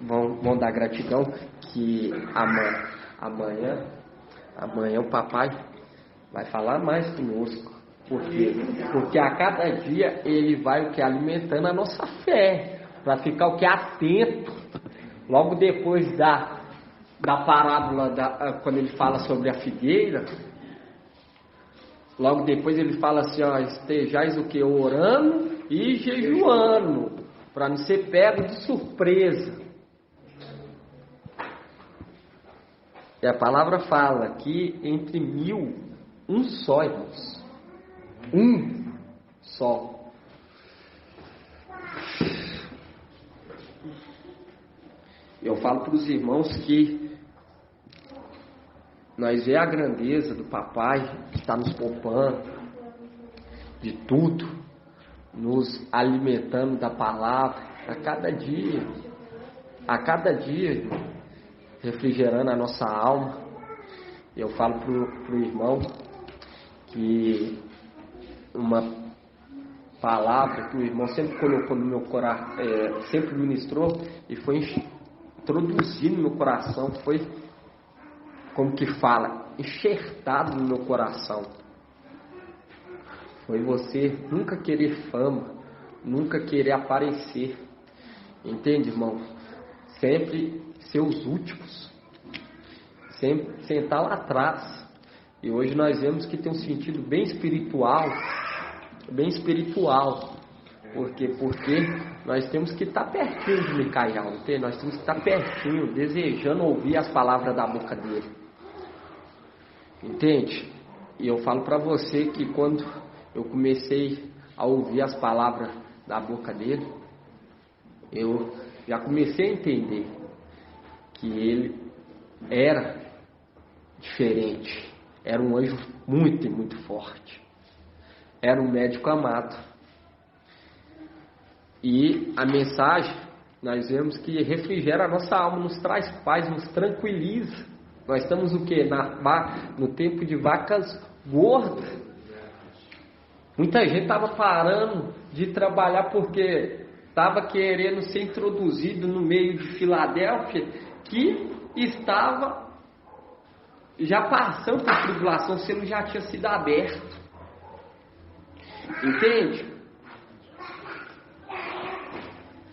Vamos dar gratidão que amanhã o papai vai falar mais conosco. Por quê? Porque a cada dia ele vai alimentando a nossa fé, para ficar atento. Logo depois da parábola, quando ele fala sobre a figueira, logo depois ele fala assim, ó, estejais o que? Orando e jejuando, para não ser pego de surpresa. E a palavra fala que entre 1000, um só, irmãos. Um só. Eu falo para os irmãos que nós vemos a grandeza do papai que está nos poupando de tudo, nos alimentando da palavra a cada dia, irmão, refrigerando a nossa alma. Eu falo para o irmão que uma palavra que o irmão sempre colocou no meu coração, sempre ministrou e foi introduzido no meu coração, foi, como que fala, enxertado no meu coração. Foi você nunca querer fama, nunca querer aparecer. Entende, irmão? Sempre ser os últimos, sempre sentar lá atrás. E hoje nós vemos que tem um sentido bem espiritual. Porque nós temos que estar pertinho de Micael, entende? Nós temos que estar pertinho, desejando ouvir as palavras da boca dele. Entende? E eu falo para você que quando eu comecei a ouvir as palavras da boca dele, eu já comecei a entender que ele era diferente, era um anjo muito e muito forte, era um médico amado. E a mensagem, nós vemos que refrigera a nossa alma, nos traz paz, nos tranquiliza. Nós estamos o quê? No tempo de vacas gordas. Muita gente estava parando de trabalhar porque estava querendo ser introduzido no meio de Filadélfia, que estava já passando por tribulação, sendo já tinha sido aberto. Entende?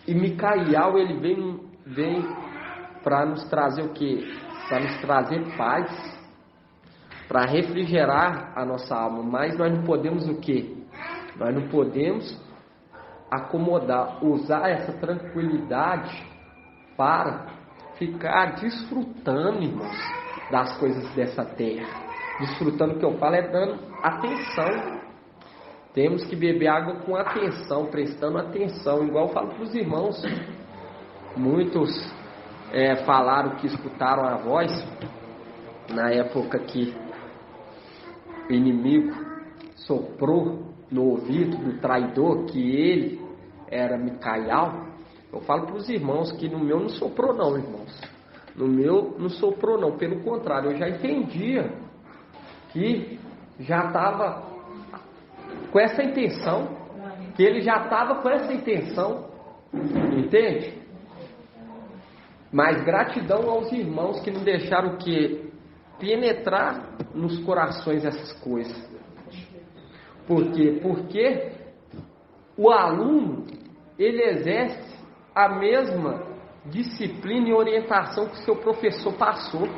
E Micael, ele vem para nos trazer o quê? Para nos trazer paz, para refrigerar a nossa alma. Mas nós não podemos o quê? Nós não podemos acomodar, usar essa tranquilidade para ficar desfrutando, irmãos, das coisas dessa terra. Desfrutando, o que eu falo é dando atenção. Temos que beber água com atenção, prestando atenção, igual eu falo para os irmãos. Muitos falaram que escutaram a voz na época que o inimigo soprou no ouvido do traidor que ele era Micael. Eu falo para os irmãos que no meu não soprou não, irmãos. No meu não soprou não, pelo contrário, eu já entendia que já estava com essa intenção, que ele já estava com essa intenção, entende? Mas gratidão aos irmãos que não deixaram que penetrar nos corações essas coisas. Por quê? Porque o aluno, ele exerce a mesma disciplina e orientação que o seu professor passou.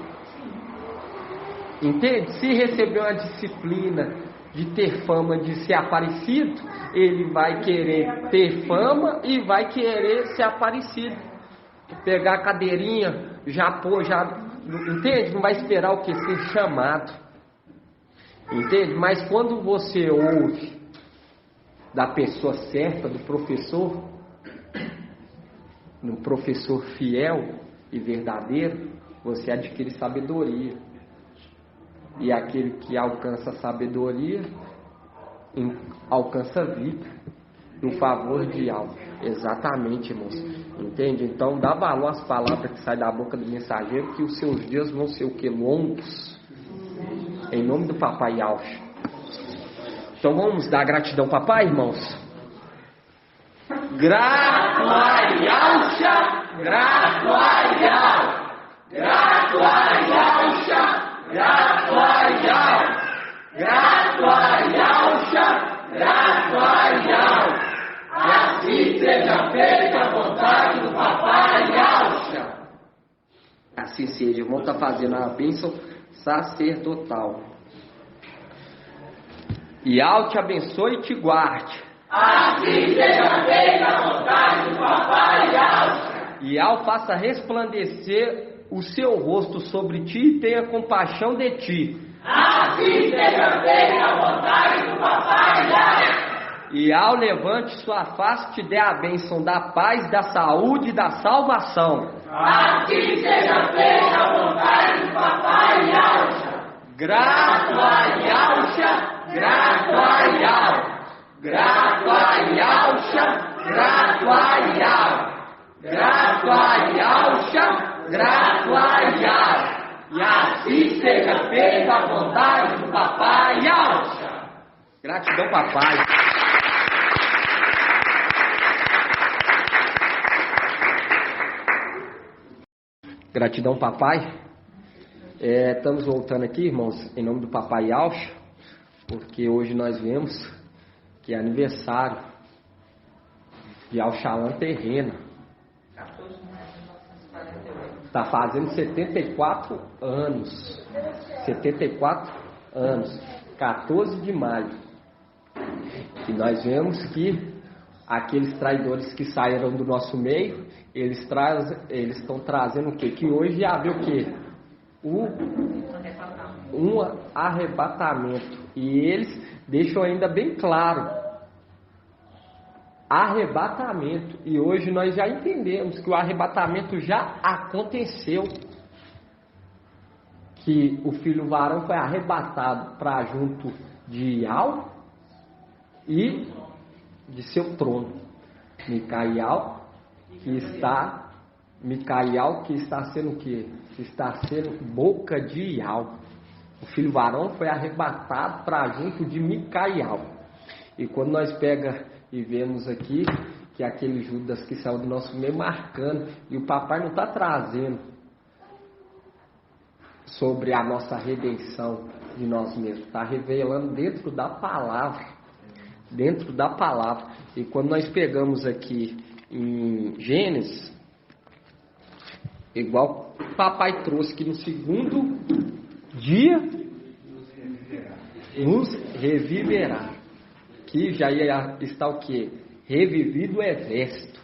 Entende? Se receber uma disciplina de ter fama de ser aparecido, ele vai querer ter fama e vai querer ser aparecido. Pegar a cadeirinha, já pôr, entende? Não vai esperar o que? Ser chamado. Entende? Mas quando você ouve da pessoa certa, do professor, um professor fiel e verdadeiro, você adquire sabedoria. E aquele que alcança sabedoria, alcança vida, no favor de algo. Exatamente, irmãos. Entende? Então, dá valor às palavras que saem da boca do mensageiro, que os seus dias vão ser o que? Longos. Em nome do Papai Alcha. Então, vamos dar gratidão, Papai, irmãos? Grato a Alcha, grato a Yal, grato a Alcha, grato a Yal, grato a Alcha, grato a Yal. Que assim seja feita a vontade do Papai Alcha. Assim seja, irmão, está fazendo a bênção sacerdotal. E Al te abençoe e te guarde. Assim seja feita a vontade do Papai Alcha. E Al faça resplandecer o seu rosto sobre ti e tenha compaixão de ti. Assim seja feita a vontade do Papai Alcha. E Al levante sua face e te dê a bênção da paz, da saúde e da salvação. Assim seja feita a vontade do Papai Alcha. Grato a Alcha, grato a Yal. Grato a Alcha, grato a Yal. Grato a Alcha, grato a Yal. E assim seja feita a vontade do Papai Alcha. Gratidão, Papai. Gratidão, Papai. Estamos voltando aqui, irmãos, em nome do Papai Alcha, porque hoje nós vemos que é aniversário de Alxalã Terrena. Está fazendo 74 anos. 74 anos. 14 de maio. E nós vemos que aqueles traidores que saíram do nosso meio, eles estão trazendo o quê? Que hoje ia haver o quê? Um arrebatamento. E eles deixam ainda bem claro: arrebatamento. E hoje nós já entendemos que o arrebatamento já aconteceu. Que o filho varão foi arrebatado para junto de Ial e de seu trono. Micael que está sendo o quê? Que está sendo boca de Ial. O filho varão foi arrebatado para junto de Micael. E quando nós pega e vemos aqui que aquele Judas que saiu do nosso meio marcando, e o papai não está trazendo sobre a nossa redenção de nós mesmos, está revelando dentro da palavra. Dentro da palavra. E quando nós pegamos aqui em Gênesis, igual o papai trouxe que no segundo dia nos reviverá. Que já ia estar o quê? Revivido o exército.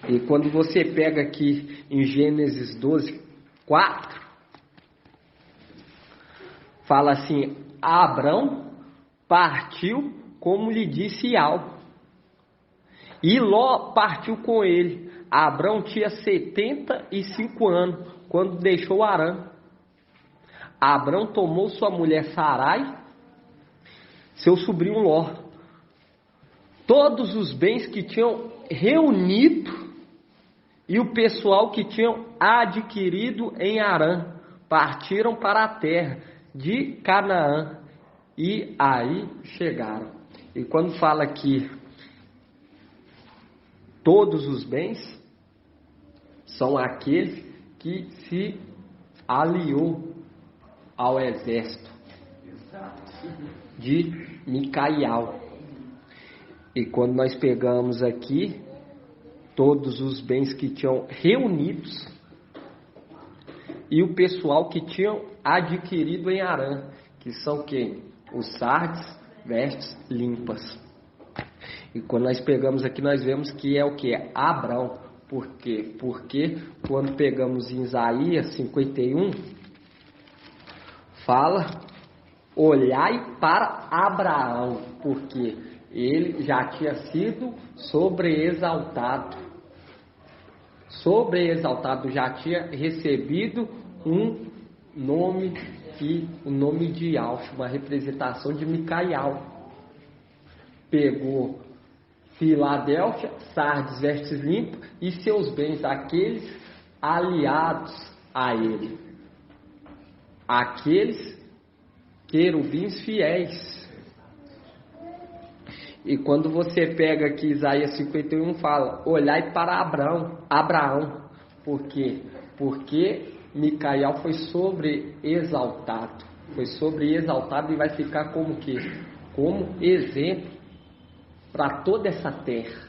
E quando você pega aqui em Gênesis 12, 4, fala assim: Abrão partiu como lhe disse Ial, e Ló partiu com ele. Abrão tinha 75 anos quando deixou Harã. Abrão tomou sua mulher Sarai, seu sobrinho Ló, todos os bens que tinham reunido e o pessoal que tinham adquirido em Harã, partiram para a terra de Canaã e aí chegaram. E quando fala aqui todos os bens, são aqueles que se aliou ao exército de Micael. E quando nós pegamos aqui, todos os bens que tinham reunidos e o pessoal que tinham adquirido em Harã, que são quem? Os sardes, vestes limpas. E quando nós pegamos aqui, nós vemos que é o que? Abrão. Por quê? Porque quando pegamos em Isaías 51, fala, olhai para Abraão, porque ele já tinha sido sobreexaltado. Sobreexaltado, já tinha recebido um nome, o nome de Yahshua, uma representação de Micael. Pegou Filadélfia, Sardes, vestes limpas e seus bens, aqueles aliados a ele. Aqueles querubins fiéis. E quando você pega aqui Isaías 51, fala, olhai para Abraão. Por quê? Porque Micael foi sobreexaltado. Foi sobreexaltado e vai ficar como quê? Como exemplo para toda essa terra.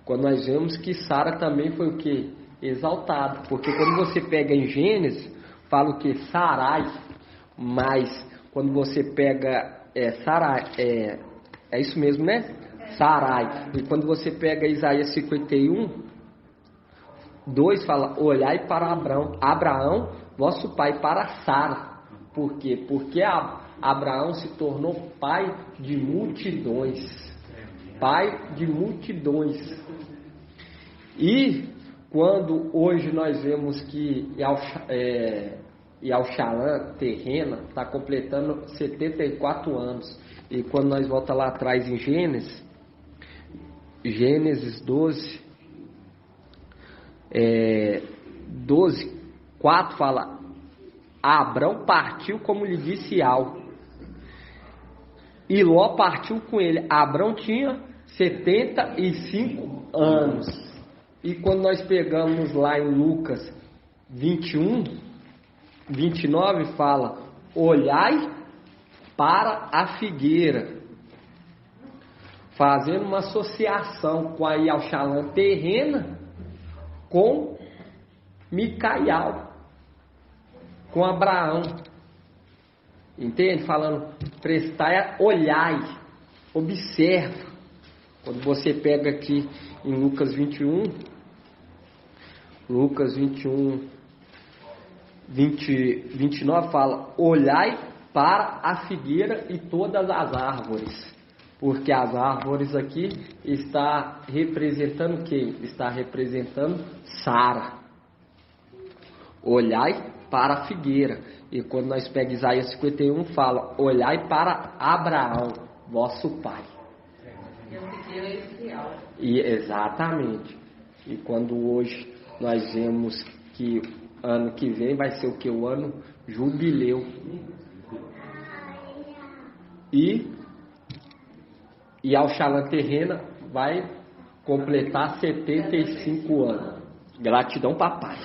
Quando nós vemos que Sara também foi o que? Exaltado. Porque quando você pega em Gênesis, fala o que? Sarai. Mas quando você pega Sarai, é isso mesmo, né? Sarai. E quando você pega Isaías 51, 2 fala, olhai para Abraão, vosso pai, para Sara. Por quê? Porque Abraão se tornou pai de multidões. Pai de multidões. E quando hoje nós vemos que Yalxalã terrena está completando 74 anos. E quando nós voltamos lá atrás em Gênesis 12, 4 fala, Abrão partiu como lhe disse Al, e Ló partiu com ele. Abrão tinha 75 anos. E quando nós pegamos lá em Lucas 21, 29, fala, olhai para a figueira, fazendo uma associação com a Yalxalã terrena, com Micael, com Abraão. Entende? Falando, prestai, olhai, observa. Quando você pega aqui em Lucas 21, 29 fala, olhai para a figueira e todas as árvores. Porque as árvores aqui está representando quem? Está representando Sara. Olhai para a figueira. E quando nós pegamos Isaías 51, fala, olhai para Abraão, vosso pai. E exatamente. E quando hoje nós vemos que ano que vem vai ser o que? O ano jubileu. E Yalxalã terrena vai completar 75 anos. Gratidão, papai.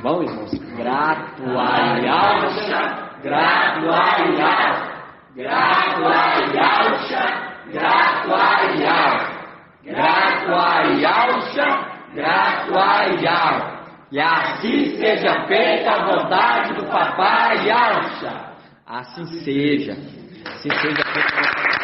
Bom, irmãos, grato a Yahshua, grato a Yahshua, grato a Yahshua, grato a Yahshua, grato a Yahshua, grato a Yahshua. E assim seja feita a vontade do papai Yahshua. Assim seja feita a vontade.